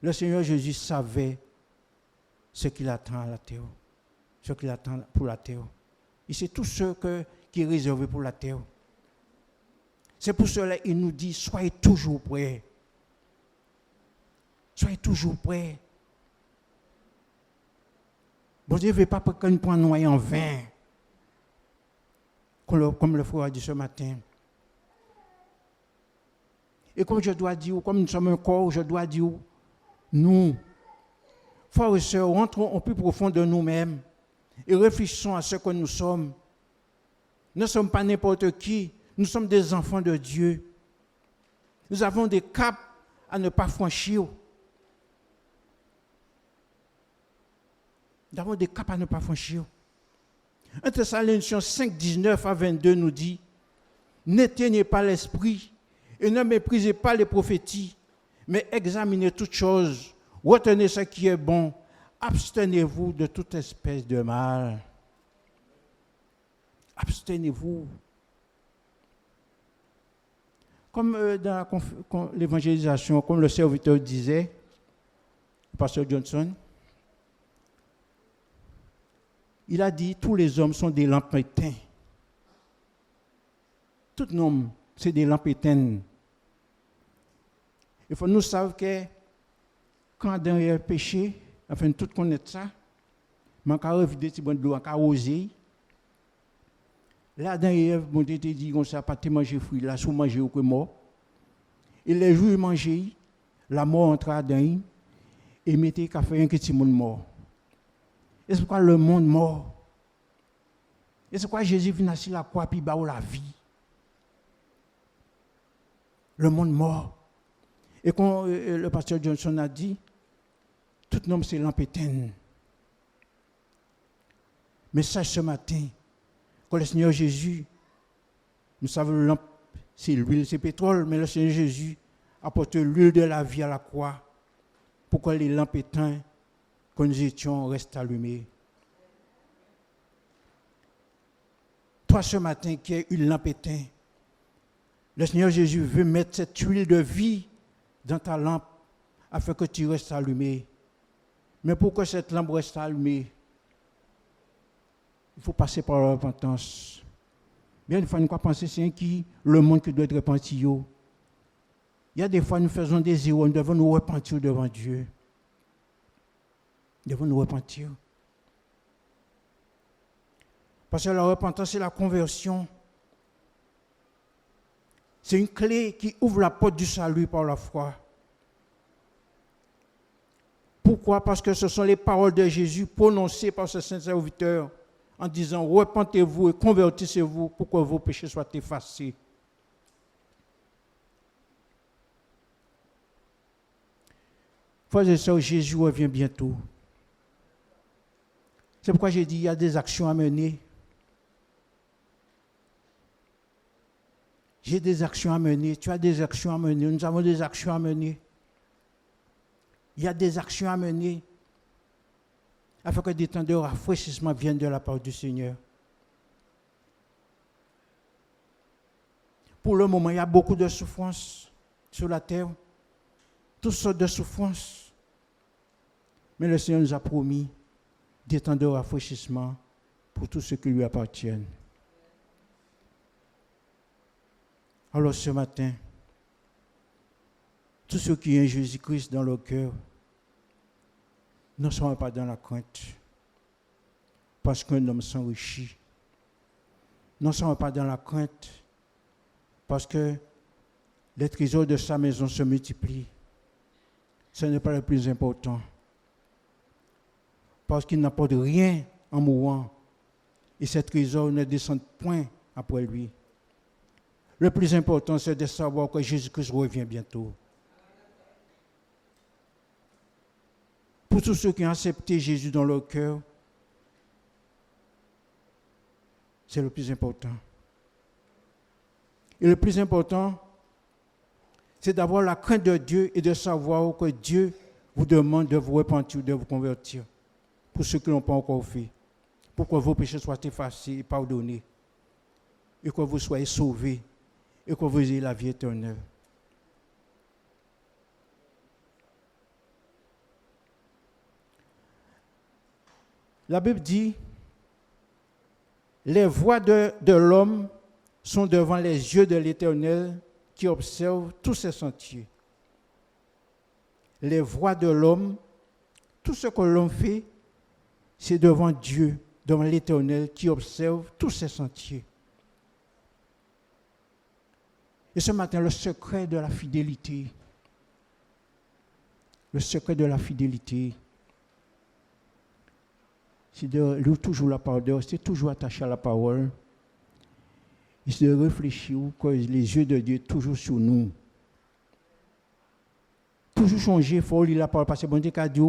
Le Seigneur Jésus savait ce qu'il attend à la terre, ce qu'il attend pour la terre. Et c'est tout ce qui est réservé pour la terre. C'est pour cela qu'il nous dit, soyez toujours prêts. Soyez toujours prêts. Bon Dieu ne veut pas que nous prenions noyer en vain, comme le frère a dit ce matin. Et comme je dois dire, comme nous sommes un corps, je dois dire, nous, frères et sœurs, rentrons au plus profond de nous-mêmes et réfléchissons à ce que nous sommes. Nous ne sommes pas n'importe qui, nous sommes des enfants de Dieu. Nous avons des caps à ne pas franchir. Nous avons des caps à ne pas franchir. 1 Thessaloniciens 5, 19 à 22 nous dit, n'éteignez pas l'esprit et ne méprisez pas les prophéties, mais examinez toutes choses, retenez ce qui est bon, abstenez-vous de toute espèce de mal. Abstenez-vous. Comme dans l'évangélisation, comme le serviteur disait, le pasteur Johnson, il a dit, tous les hommes sont des lampes éteintes. Tout homme, c'est des lampes éteintes. Il faut nous savoir que quand Adam a péché, enfin tout connaître ça, mais quand on a vidé de l'eau, quand on a osé, là, Adam et Ève, bon Dieu te dit, on ne sait pas manger fruit, là, si vous mangez ou que mort. Et les jours où ils mangeaient, la mort entra Adam et mettait qu'à faire un petit monde mort. Et c'est pourquoi le monde mort. Et c'est pourquoi Jésus vient sur la croix et il bat la vie. Le monde mort. Et quand le pasteur Johnson a dit, tout homme c'est lampétaine. Mais sache ce matin, que le Seigneur Jésus, nous savons le lampe, c'est l'huile, c'est le pétrole, mais le Seigneur Jésus apporte l'huile de la vie à la croix pour que les lampes éteintes que nous étions restent allumées. Toi ce matin qui es une lampe éteinte, le Seigneur Jésus veut mettre cette huile de vie dans ta lampe afin que tu restes allumé. Mais pour que cette lampe reste allumée, il faut passer par la repentance. Bien des fois, nous pensons c'est qui le monde qui doit être repenti. Il y a des fois, nous faisons des erreurs, nous devons nous repentir devant Dieu. Nous devons nous repentir. Parce que la repentance, c'est la conversion. C'est une clé qui ouvre la porte du salut par la foi. Pourquoi? Parce que ce sont les paroles de Jésus prononcées par ce saint serviteur en disant « Repentez-vous et convertissez-vous pour que vos péchés soient effacés. » Frères et sœurs, Jésus revient bientôt. C'est pourquoi j'ai dit il y a des actions à mener. J'ai des actions à mener, tu as des actions à mener, nous avons des actions à mener. Il y a des actions à mener afin que des temps de rafraîchissement viennent de la part du Seigneur. Pour le moment, il y a beaucoup de souffrances sur la terre, toutes sortes de souffrances. Mais le Seigneur nous a promis des temps de rafraîchissement pour tous ceux qui lui appartiennent. Alors ce matin, tous ceux qui ont Jésus-Christ dans leur cœur ne sont pas dans la crainte parce qu'un homme s'enrichit. Ne sont pas dans la crainte parce que les trésors de sa maison se multiplient. Ce n'est pas le plus important. Parce qu'il n'apporte rien en mourant et ces trésors ne descendent point après lui. Le plus important, c'est de savoir que Jésus-Christ revient bientôt. Pour tous ceux qui ont accepté Jésus dans leur cœur, c'est le plus important. Et le plus important, c'est d'avoir la crainte de Dieu et de savoir que Dieu vous demande de vous repentir, de vous convertir. Pour ceux qui ne l'ont pas encore fait. Pour que vos péchés soient effacés et pardonnés. Et que vous soyez sauvés. Et que vous ayez la vie éternelle. La Bible dit, les voies de l'homme sont devant les yeux de l'Éternel qui observe tous ses sentiers. Les voies de l'homme, tout ce que l'homme fait, c'est devant Dieu, devant l'Éternel qui observe tous ses sentiers. Et ce matin, le secret de la fidélité, c'est de lire toujours la parole, c'est toujours attaché à la parole. Et c'est de réfléchir que les yeux de Dieu sont toujours sur nous. Toujours changer, il faut lire la parole parce que bon Dieu a dit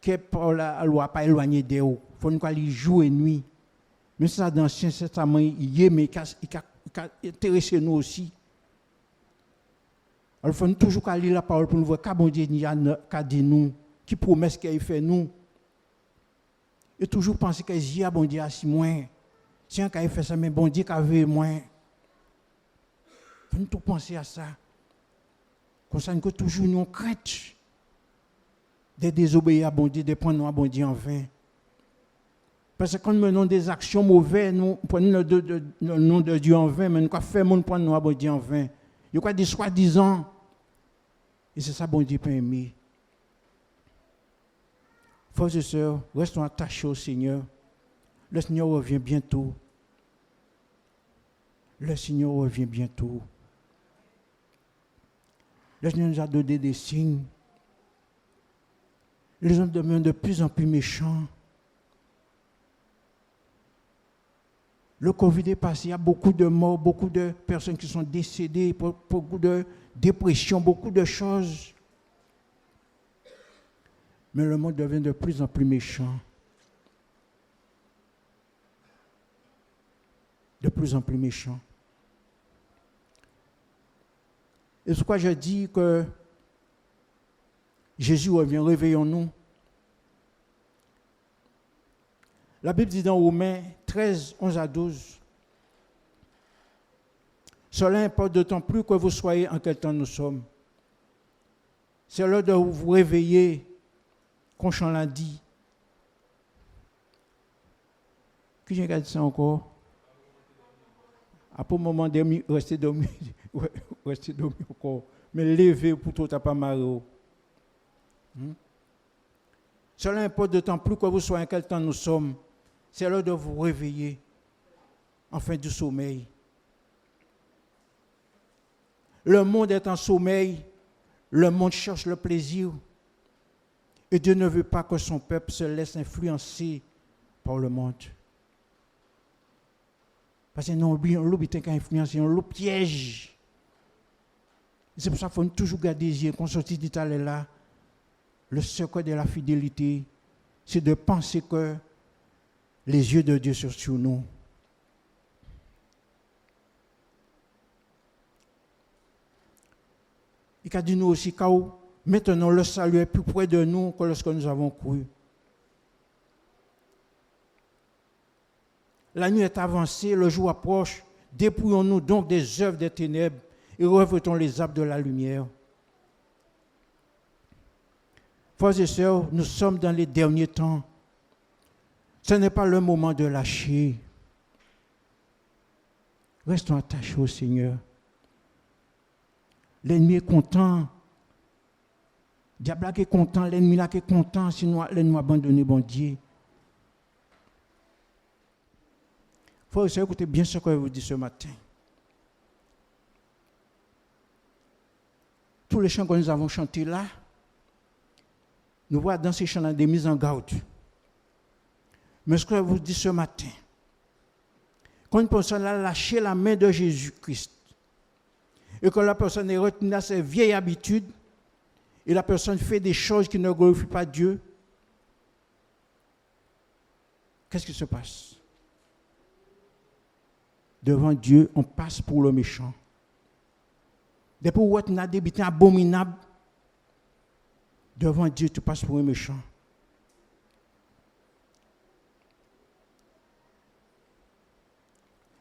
que la loi pas éloigné de vous. Il faut nous aller jour et nuit. Mais ça dans l'Ancien Testament, il y a mais il intéressé nous aussi. Alors il faut nous toujours lire la parole pour nous voir qu'à bon Dieu a dit nous, qui promesse qu'il fait nous. Et toujours penser que Dieu a bon Dieu à si moins. Si un cas fait ça, mais bon Dieu qui avait moins. Il faut tout penser à ça. Comme ça, nous avons toujours une crainte de désobéir à bon Dieu, de prendre à bon Dieu en vain. Parce que quand nous menons des actions mauvaises, nous prenons le nom de Dieu en vain, mais nous faisons prendre à bon Dieu en vain. Il y a des soi-disant. Et c'est ça bon Dieu peut aimer. Frères et sœurs, restons attachés au Seigneur. Le Seigneur revient bientôt. Le Seigneur revient bientôt. Le Seigneur nous a donné des signes. Les hommes deviennent de plus en plus méchants. Le Covid est passé, il y a beaucoup de morts, beaucoup de personnes qui sont décédées, beaucoup de dépression, beaucoup de choses. Mais le monde devient de plus en plus méchant. De plus en plus méchant. Et c'est pourquoi je dis que Jésus revient, réveillons-nous. La Bible dit dans Romains 13, 11 à 12, cela importe d'autant plus que vous soyez en quel temps nous sommes. C'est l'heure de vous réveiller, comme Chant l'a dit. Qui j'ai regardé ça encore? Après un moment, restez dormi encore. Mais levez pour tout, t'as pas marre. Cela importe d'autant plus que vous soyez en quel temps nous sommes. C'est l'heure de vous réveiller en fin du sommeil. Le monde est en sommeil. Le monde cherche le plaisir. Et Dieu ne veut pas que son peuple se laisse influencer par le monde. Parce que nous l'oublie qu'à influencer, on le piège. C'est pour ça qu'il faut toujours garder les yeux. Quand on sortit d'Italie là, le secret de la fidélité, c'est de penser que les yeux de Dieu sont sur nous. Il a dit nous aussi, car maintenant le salut est plus près de nous que lorsque nous avons cru. La nuit est avancée, le jour approche. Dépouillons-nous donc des œuvres des ténèbres et revêtons les arbres de la lumière. Frères et sœurs, nous sommes dans les derniers temps. Ce n'est pas le moment de lâcher. Restons attachés au Seigneur. L'ennemi est content. Le diable est content, l'ennemi là est content, sinon l'ennemi abandonné, bon Dieu. Frères et sœurs, écoutez bien ce que je vous dis ce matin. Tous les chants que nous avons chantés là, nous voyons dans ces chants des mises en garde. Mais ce que je vous dis ce matin, quand une personne a lâché la main de Jésus-Christ, et que la personne est retenue à ses vieilles habitudes, et la personne fait des choses qui ne glorifient pas Dieu, qu'est-ce qui se passe? Devant Dieu, on passe pour le méchant. Depuis où on a des habitudes abominables, devant Dieu, tu passes pour un méchant.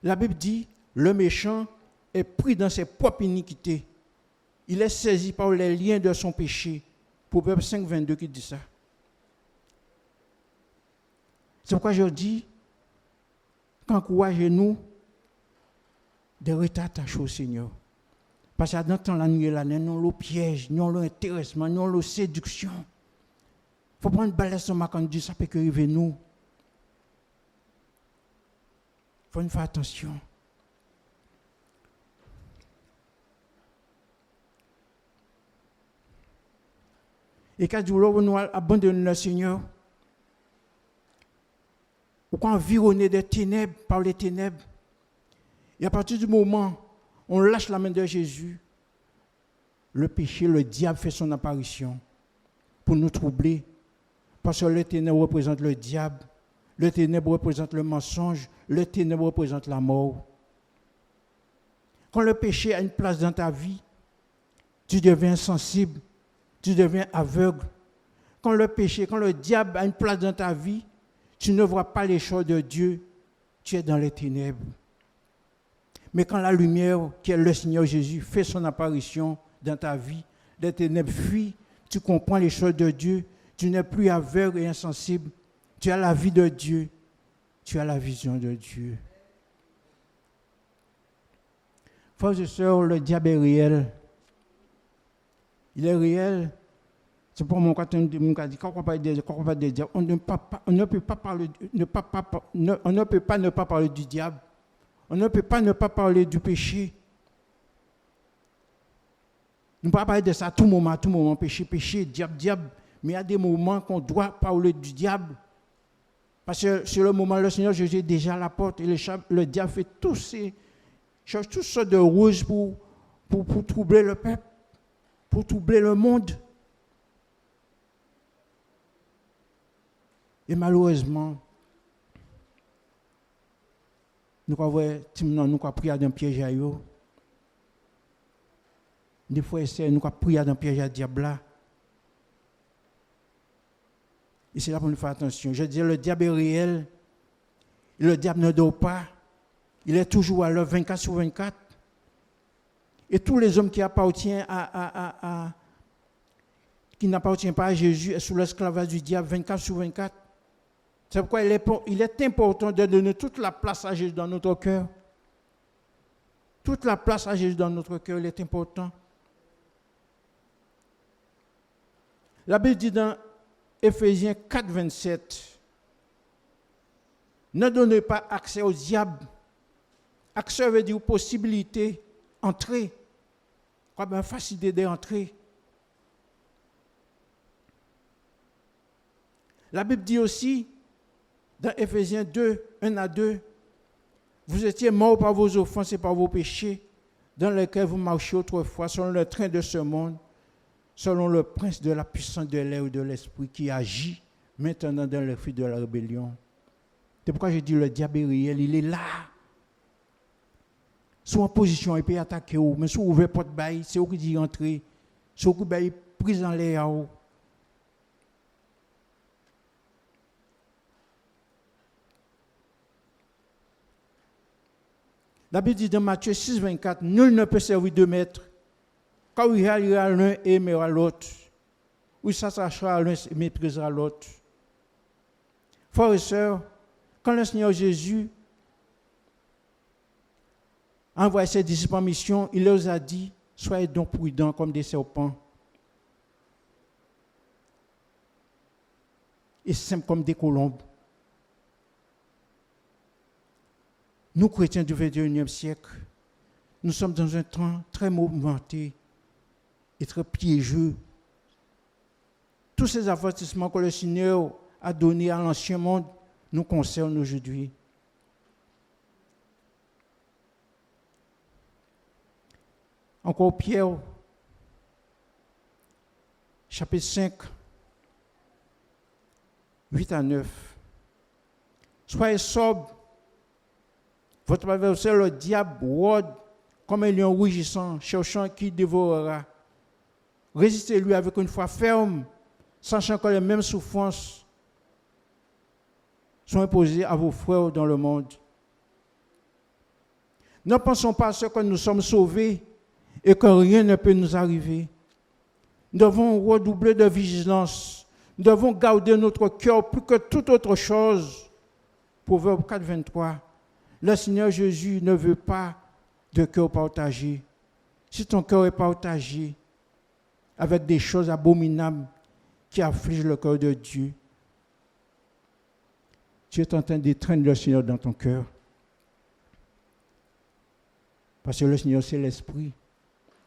La Bible dit, le méchant est pris dans ses propres iniquités. Il est saisi par les liens de son péché. Proverbe 5, 22 qui dit ça. C'est pourquoi je dis qu'encouragez-nous de rester attachés au Seigneur. Parce que dans la nuit, là, nous avons le piège, nous avons l'intéressement, nous avons la séduction. Il faut prendre balai sur ma conduite, ça peut que arriver nous. Il faut faire attention. Et quand nous abandonnons le Seigneur, ou quand environné des ténèbres par les ténèbres, et à partir du moment où on lâche la main de Jésus, le péché, le diable fait son apparition pour nous troubler. Parce que le ténèbre représente le diable, le ténèbre représente le mensonge, le ténèbre représente la mort. Quand le péché a une place dans ta vie, tu deviens insensible, tu deviens aveugle. Quand le péché, quand le diable a une place dans ta vie, tu ne vois pas les choses de Dieu, tu es dans les ténèbres. Mais quand la lumière, qui est le Seigneur Jésus, fait son apparition dans ta vie, les ténèbres fuient, tu comprends les choses de Dieu, tu n'es plus aveugle et insensible, tu as la vie de Dieu, tu as la vision de Dieu. Frères et sœurs, le diable est réel. Il est réel. C'est pour moi quand on dit qu'on parle des diables, on ne peut pas ne pas parler du diable. On ne peut pas ne pas parler du péché. On ne peut pas parler de ça à tout moment, péché, diable. Mais il y a des moments qu'on doit parler du diable. Parce que sur le moment, le Seigneur Jésus est déjà à la porte et le diable fait cherche toutes sortes de ruses pour troubler le peuple, pour troubler le monde. Et malheureusement, nous avons prié dans un piège à eux. Des fois, nous avons prié dans un piège à diable. Et c'est là pour nous faire attention. Je dis, le diable est réel. Le diable ne dort pas. Il est toujours à l'heure 24 sur 24. Et tous les hommes qui appartiennent qui n'appartiennent pas à Jésus sont sous l'esclavage du diable 24 sur 24. C'est pourquoi il est important de donner toute la place à Jésus dans notre cœur. Toute la place à Jésus dans notre cœur, il est important. La Bible dit dans Éphésiens 4, 27, ne donnez pas accès au diable. Accès veut dire possibilité, entrer. Quoi bien facilité d'entrer. La Bible dit aussi, dans Éphésiens 2, 1 à 2, vous étiez morts par vos offenses et par vos péchés, dans lesquels vous marchiez autrefois, selon le train de ce monde, selon le prince de la puissance de l'air ou de l'esprit qui agit maintenant dans le fil de la rébellion. C'est pourquoi je dis le diable est réel, il est là. Soit en position, il peut attaquer, mais soit ouvert porte bail, c'est eux qui disent entrer, c'est eux qui bail prise en l'air. La Bible dit dans Matthieu 6, 24, nul ne peut servir deux maîtres, car il ira l'un et aimera l'autre, ou il s'attachera à l'un et méprisera l'autre. Frères et sœurs, quand le Seigneur Jésus a envoyé ses disciples en mission, il leur a dit, soyez donc prudents comme des serpents, et simples comme des colombes. Nous, chrétiens du XXIe siècle, nous sommes dans un temps très mouvementé et très piégeux. Tous ces avertissements que le Seigneur a donnés à l'ancien monde nous concernent aujourd'hui. Encore Pierre, chapitre 5, 8 à 9. Soyez sobres. Votre adversaire, le diable, rôde comme un lion rugissant, cherchant qui dévorera. Résistez-lui avec une foi ferme, sachant que les mêmes souffrances sont imposées à vos frères dans le monde. Ne pensons pas à ce que nous sommes sauvés et que rien ne peut nous arriver. Nous devons redoubler de vigilance. Nous devons garder notre cœur plus que toute autre chose. Proverbe 4, 23. Le Seigneur Jésus ne veut pas de cœur partagé. Si ton cœur est partagé avec des choses abominables qui affligent le cœur de Dieu, tu es en train d'étreindre le Seigneur dans ton cœur. Parce que le Seigneur, c'est l'Esprit.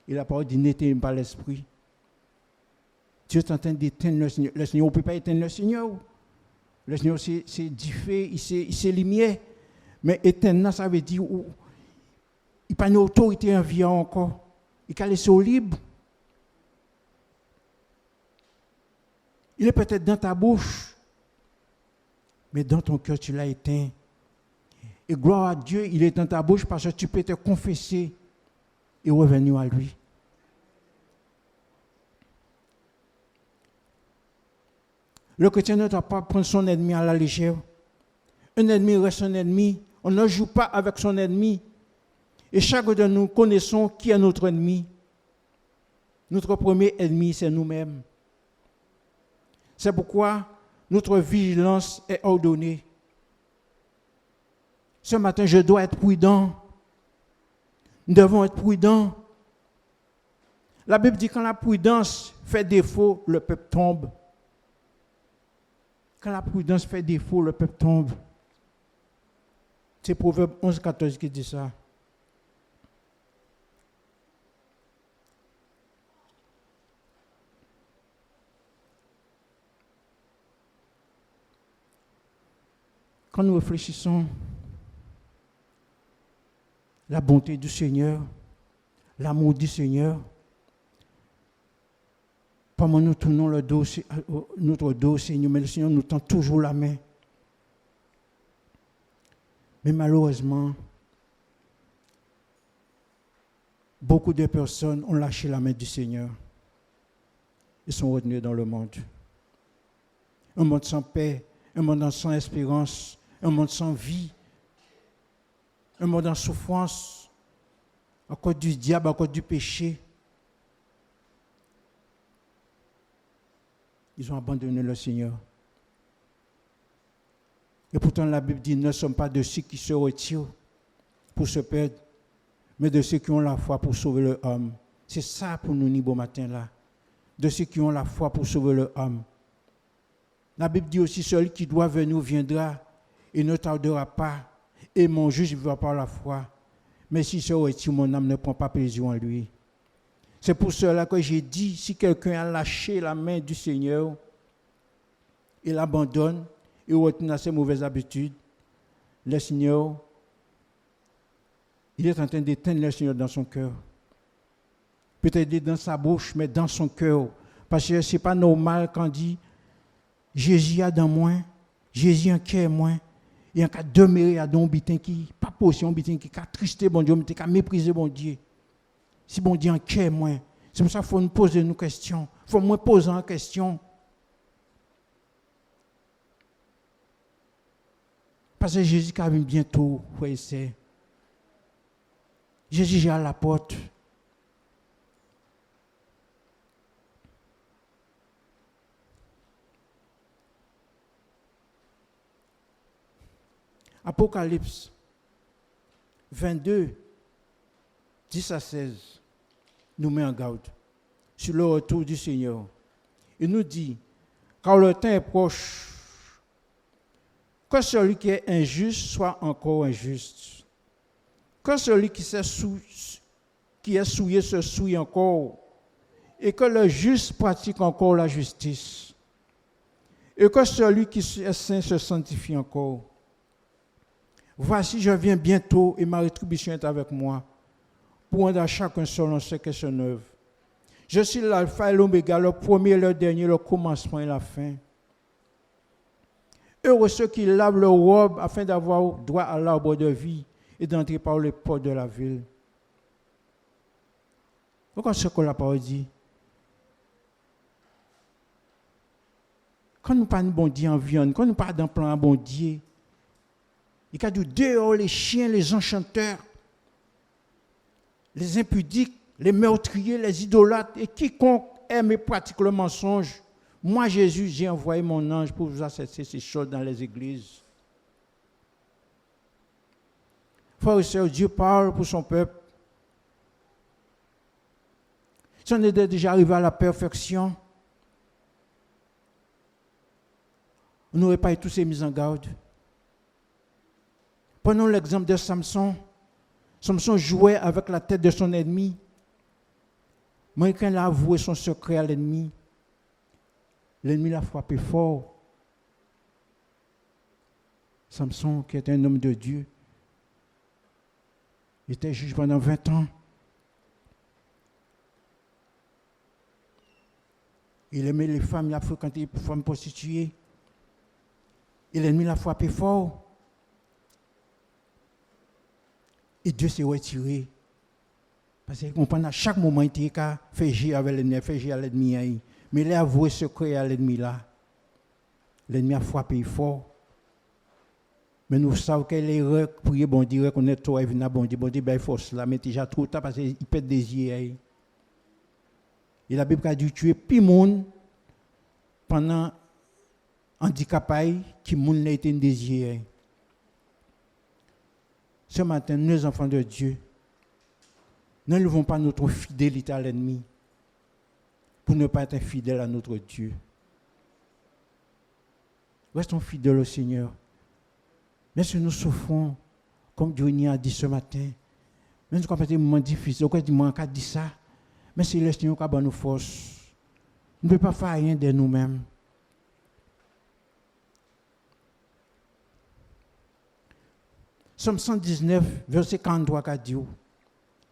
Et la parole dit, n'éteigne pas l'Esprit. Tu es en train d'éteindre le Seigneur. Le Seigneur, on ne peut pas éteindre le Seigneur. Le Seigneur, c'est du feu, il c'est lumière. Mais éteindre, ça veut dire il n'y a pas une autorité en vie encore. Il est laissé au libre. Il est peut-être dans ta bouche, mais dans ton cœur, tu l'as éteint. Et gloire à Dieu, il est dans ta bouche parce que tu peux te confesser et revenir à lui. Le chrétien ne doit pas prendre son ennemi à la légère. Un ennemi reste un ennemi. On ne joue pas avec son ennemi. Et chacun de nous connaissons qui est notre ennemi. Notre premier ennemi, c'est nous-mêmes. C'est pourquoi notre vigilance est ordonnée. Ce matin, je dois être prudent. Nous devons être prudents. La Bible dit que quand la prudence fait défaut, le peuple tombe. Quand la prudence fait défaut, le peuple tombe. C'est Proverbe 11, 14 qui dit ça. Quand nous réfléchissons la bonté du Seigneur, l'amour du Seigneur, pendant nous tournons notre dos au Seigneur, mais le Seigneur nous tend toujours la main. Mais malheureusement, beaucoup de personnes ont lâché la main du Seigneur. Ils sont retenus dans le monde. Un monde sans paix, un monde sans espérance, un monde sans vie, un monde en souffrance, à cause du diable, à cause du péché. Ils ont abandonné le Seigneur. Et pourtant, la Bible dit, ne sommes pas de ceux qui se retirent pour se perdre, mais de ceux qui ont la foi pour sauver leur âme. C'est ça pour nous, Nibo, matin là. De ceux qui ont la foi pour sauver leur âme. La Bible dit aussi, celui qui doit venir viendra et ne tardera pas. Et mon juge vivra par la foi. Mais si se retire, mon âme ne prend pas plaisir en lui. C'est pour cela que j'ai dit, si quelqu'un a lâché la main du Seigneur, il abandonne et retient à ses mauvaises habitudes, le Seigneur, il est en train d'éteindre le Seigneur dans son cœur. Peut-être dans sa bouche, mais dans son cœur. Parce que ce n'est pas normal quand on dit Jésus a dans moi, Jésus en cœur moi. Il y a un cas de demeurer à don bitin qui pas possible, un bitin qui a tristé bon Dieu, qui a méprisé bon Dieu. Si bon Dieu en cœur moi, c'est pour ça qu'il faut nous poser nos questions. Il faut moins poser en question. Parce que Jésus qui vient bientôt, frère et sœur. Jésus est à la porte. Apocalypse 22, 10 à 16, nous met en garde sur le retour du Seigneur. Il nous dit, car le temps est proche, que celui qui est injuste soit encore injuste, que celui qui est souillé se souille encore, et que le juste pratique encore la justice, et que celui qui est saint se sanctifie encore. Voici, je viens bientôt et ma rétribution est avec moi pour rendre à chacun selon ce qu'est son œuvre. Je suis l'alpha et l'oméga, le premier et le dernier, le commencement et la fin. Heureux ceux qui lavent leur robe afin d'avoir droit à l'arbre de vie et d'entrer par les portes de la ville. Pourquoi ce que la parole dit? Quand nous parlons de bon Dieu en viande, quand nous parlons d'un plan à bon Dieu, il y a du dehors les chiens, les enchanteurs, les impudiques, les meurtriers, les idolâtres et quiconque aime et pratique le mensonge. Moi, Jésus, j'ai envoyé mon ange pour vous accepter ces choses dans les églises. Frères et sœurs, Dieu parle pour son peuple. Si on était déjà arrivé à la perfection, on n'aurait pas tous ces mises en garde. Prenons l'exemple de Samson. Samson jouait avec la tête de son ennemi. Mais quand il a avoué son secret à l'ennemi, l'ennemi l'a frappé fort. Samson, qui était un homme de Dieu, il était juge pendant 20 ans. Il aimait les femmes, il a fréquenté les femmes prostituées. Et l'ennemi l'a frappé fort. Et Dieu s'est retiré. Parce qu'il comprend à chaque moment, il était fait gérer avec l'ennemi, fait gérer à l'ennemi. Mais il a avoué secret à l'ennemi là. L'ennemi a frappé fort. Mais nous savons quelle erreur, prier bon Dieu, reconnaître toi et venir bon Dieu, ben force là, mais déjà trop tard parce qu'il pète des yeux. Et la Bible a dû tuer plus de monde pendant handicapé qui monde n'a été désiré. Ce matin, nous, enfants de Dieu, ne levons pas notre fidélité à l'ennemi pour ne pas être fidèles à notre Dieu. Restons fidèles au Seigneur. Même si nous souffrons, comme Johnny a dit ce matin, même si nous avons des moments difficiles, nous avons dit ça, mais c'est le Seigneur qui a nous force. Nous ne pouvons pas faire rien de nous-mêmes. Somme 119, verset 43, qu'a dit.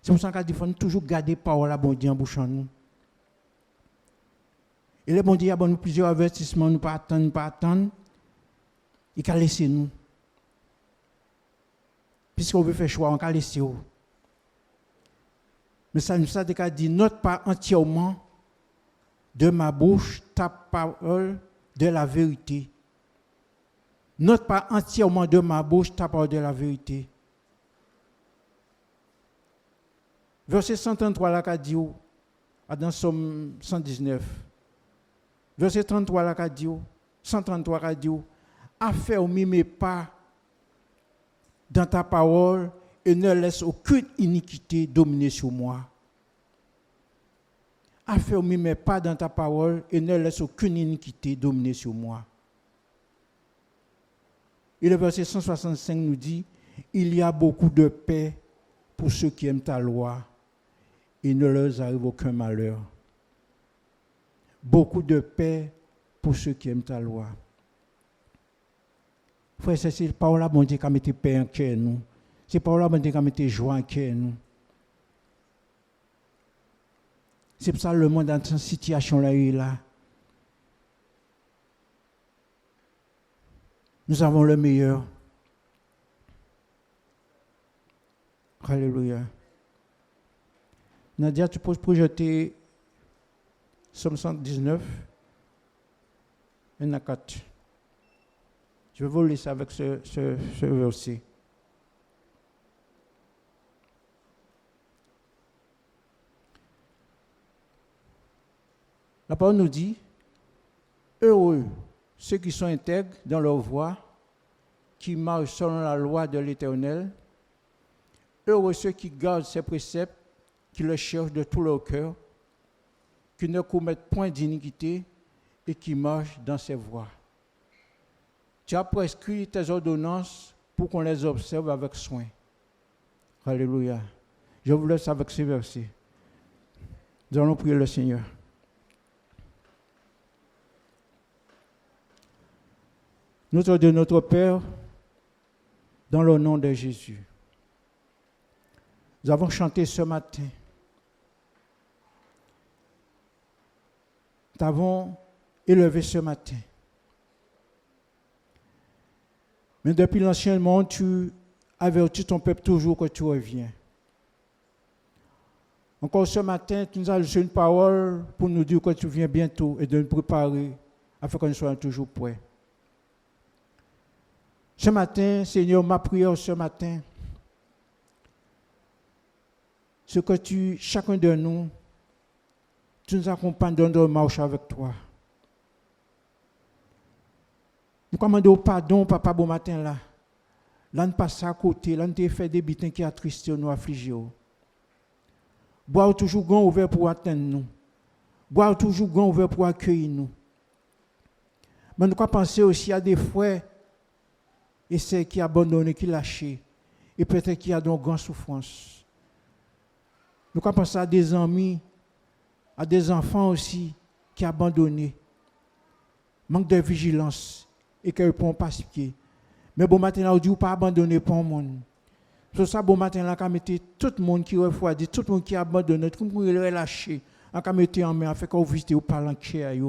C'est pour ça qu'il faut toujours garder la parole à bon Dieu en bouche en nous. Et le bon Dieu a donné plusieurs avertissements, nous pas attendre. Il a laissé nous. Puisqu'on veut faire choix, on a laissé nous. Mais ça nous a dit, note pas entièrement de ma bouche ta parole de la vérité. Note pas entièrement de ma bouche ta parole de la vérité. Verset 133 là qu'a dit, dans Somme 119. Verset 33 là qu'a dit, 133 qu'a dit, affermis mes pas dans ta parole et ne laisse aucune iniquité dominer sur moi. Affermis mes pas dans ta parole et ne laisse aucune iniquité dominer sur moi. Et le verset 165 nous dit, il y a beaucoup de paix pour ceux qui aiment ta loi et ne leur arrive aucun malheur. Beaucoup de paix pour ceux qui aiment ta loi. Frère, c'est la parole là, bon Dieu, qui a mis paix en cœur nous. C'est la parole là, bon Dieu, qui a mis joie en cœur nous. C'est pour ça que le monde dans cette situation là. Nous avons le meilleur. Alléluia. Nadia, tu peux projeter Somme 119, 1 à 4. Je vais vous laisser avec ce verset. La parole nous dit, heureux ceux qui sont intègres dans leur voie, qui marchent selon la loi de l'Éternel. Heureux ceux qui gardent ses préceptes, qui le cherchent de tout leur cœur, qui ne commettent point d'iniquité et qui marchent dans ses voies. Tu as prescrit tes ordonnances pour qu'on les observe avec soin. Alléluia. Je vous laisse avec ces versets. Nous allons prier le Seigneur. Notre Dieu, notre Père, dans le nom de Jésus, Nous avons chanté ce matin. Nous avons élevé ce matin. Mais depuis l'ancien monde, tu avertis ton peuple toujours que tu reviens. Encore ce matin, tu nous as laissé une parole pour nous dire que tu viens bientôt et de nous préparer afin que nous soyons toujours prêts. Ce matin, Seigneur, ma prière ce matin, c'est que chacun de nous, tu nous accompagnes dans notre marche avec toi. Nous commandons pardon, papa, bon matin là. Là, nous passons à côté, là, nous avons fait des bitins qui attristent nous, affligés. Boire toujours grand ouvert pour atteindre nous. Boire toujours grand ouvert pour accueillir nous. Mais nous pouvons penser aussi à des frères et ceux qui abandonnent, qui lâchent, et peut-être qui ont de grandes souffrances. Nous pouvons penser à des amis, à des enfants aussi qui ont abandonné. Manque de vigilance et qui ne répondent pas à pied. Mais bon matin, on dit pas abandonner pour le monde. C'est ça, bon matin, on a mis tout le monde qui refroidit, tout le monde qui abandonne, tout le monde qui relâché, on a mis en main, afin qu'on visite au palanquet,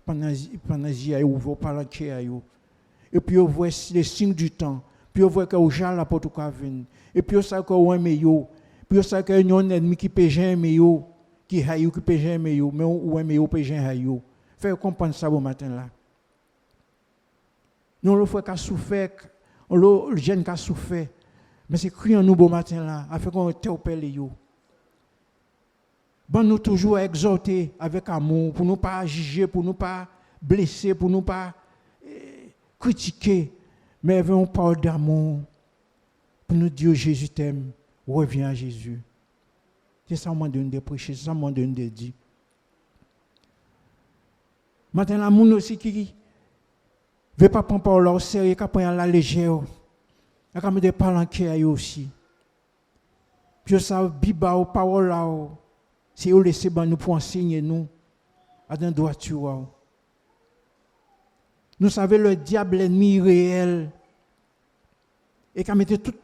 pendant que vous palanquet. Et puis on voit les signes du temps, puis on voit que vous avez la porte qui vient, et puis on sait que vous aimez, puis on sait qu'il y a un ennemi qui peut aimer, qui haït, qui peut aimer, mais vous aimez, vous peut aimer. Faites comprendre ça bon matin là. Nous, le frère qui a souffert, le jeune qui a souffert, mais c'est criant nous bon matin là, afin qu'on interpelle les yo. Bon, nous toujours exhorter avec amour, pour nous pas juger, pour nous pas blesser, pour nous pas critiquer, mais avec une parole d'amour, pour nous dire Jésus t'aime, reviens à Jésus. C'est ça que je de prêcher, c'est ça que je de dire. Maintenant, la monde aussi qui ne veut pas prendre parole au sérieux, qui prend la légère, qui met des palanquets aussi. Puis ça, Biba, parole là, c'est eux laisser nous pour enseigner nous à dans droiture. Nous savons le diable ennemi réel et qui a mis tout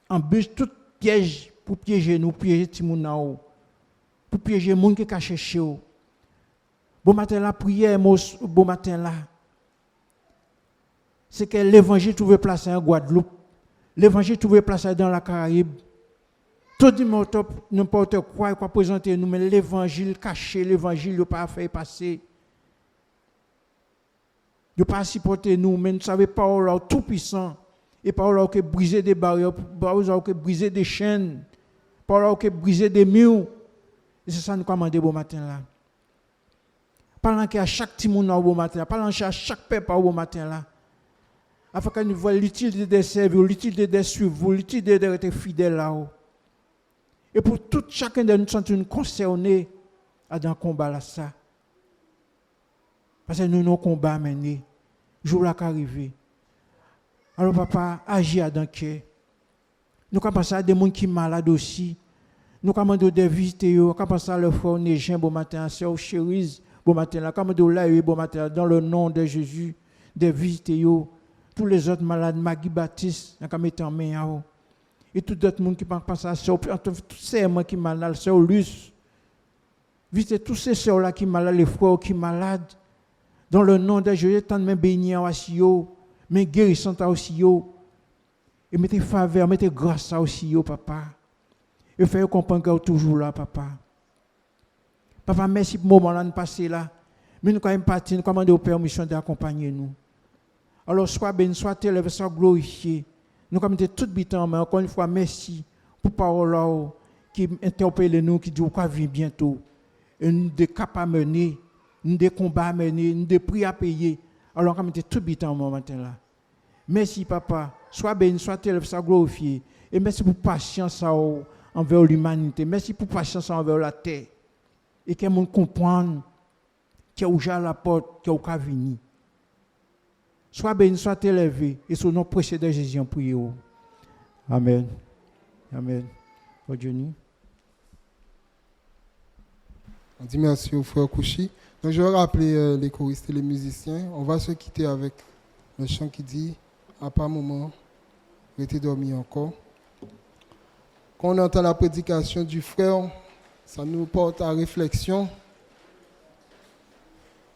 en bûche, tout piège pour piéger nous, piéger Timounao, pour piéger les gens qui cachent chez eux. Bon matin la prière, bon matin là, c'est que l'évangile trouve place en Guadeloupe, l'évangile trouve place dans la Caraïbe. Tout n'importe quoi présenter nous, mais l'évangile caché, l'évangile ne pas fait passer. Ne pas supporter nous, mais nous savons parole tout puissant et parole qui briser des barrières, parole qui briser des chaînes, parole qui briser des murs. Et c'est ça nous commandons bon matin là. Parlant à chaque petit monde au bon matin, parlant à chaque peuple au bon matin là. Afin que nous voyons l'utilité de servir, l'utilité de suivre, l'utilité d'être fidèle là-haut. Et pour tout chacun de nous sentir concernés dans le combat là ça. Parce que nous, nos combats menés, jour là qu'arrivé. Alors papa, agis dans le cœur. Nous avons pensé à des gens qui sont malades aussi. Nous avons demandé de visiter, nous avons pensé à leur frère Négin, bon matin, à sœur Chérise, bon matin, nous avons demandé bon matin, dans le nom de Jésus, de visiter tous les autres malades, Maggie Baptiste, nous avons mis en main. Et tout d'autres monde qui pensent à ça, tous ces gens qui sont malades, sœur Luce. Visitez tous ces sœurs-là qui sont malades, les frères qui sont malades. Dans le nom de Jésus, tant de mains bénies aussi, mais guérissantes aussi. Et mettez faveur, mettez grâce aussi, papa. Et faites comprendre que vous êtes toujours là, papa. Papa, merci pour le moment là, nous passer là. Mais nous, quand même partir, nous commandons permission d'accompagner nous. Alors, sois béni, sois élevé, sois glorifié. Nous commandons tout bit en main. Encore une fois, merci pour parole là qui interpelle nous, qui dit qu'on vient bientôt. Et nous des caps à mener, nous des combats à mener, nous des prix à payer. Alors, nous commandons tout bit en main matin là. Merci, papa. Sois béni, sois élevé, sois glorifié. Et merci pour patience envers l'humanité. Merci pour patience envers la terre. Et que nous comprenne qu'il y a ouvert la porte, qu'il y a venir. Sois béni, sois élevé. Et sous nom précieux de Jésus, en prions. Amen. Amen. Oh Dieu. On dit merci au frère Kouchi. Donc je vais rappeler les choristes et les musiciens. On va se quitter avec le chant qui dit « À pas moment, restez dormi encore ». quand on entend la prédication du frère, ça nous porte à réflexion.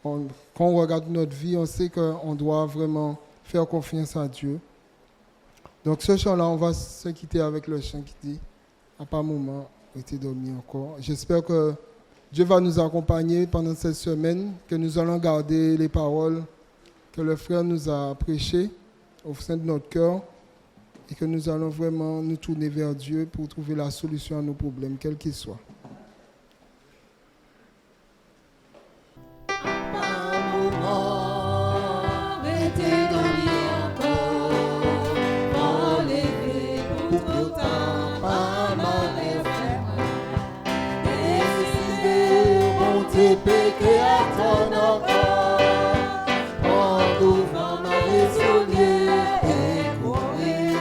Quand on regarde notre vie, on sait qu'on doit vraiment faire confiance à Dieu. Donc ce chant-là, on va se quitter avec le chant qui dit « À pas moment, était dormi encore ». J'espère que Dieu va nous accompagner pendant cette semaine, que nous allons garder les paroles que le frère nous a prêchées au sein de notre cœur et que nous allons vraiment nous tourner vers Dieu pour trouver la solution à nos problèmes, quels qu'ils soient. Péché à ton encore, en ouvrant mes souliers et courir,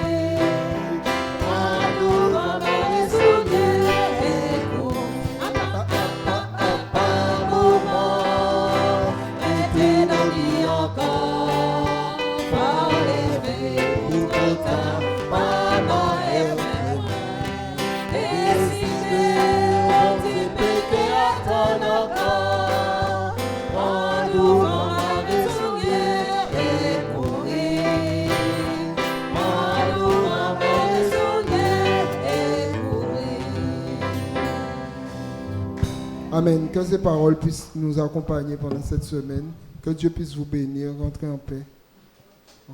en ouvrant mes souliers et courir, par moment, était dans lui encore, par l'éveil, pour autant, par ma décidé, on dit péché à ton encore. Amen. Que ces paroles puissent nous accompagner pendant cette semaine. Que Dieu puisse vous bénir. Rentrez en paix.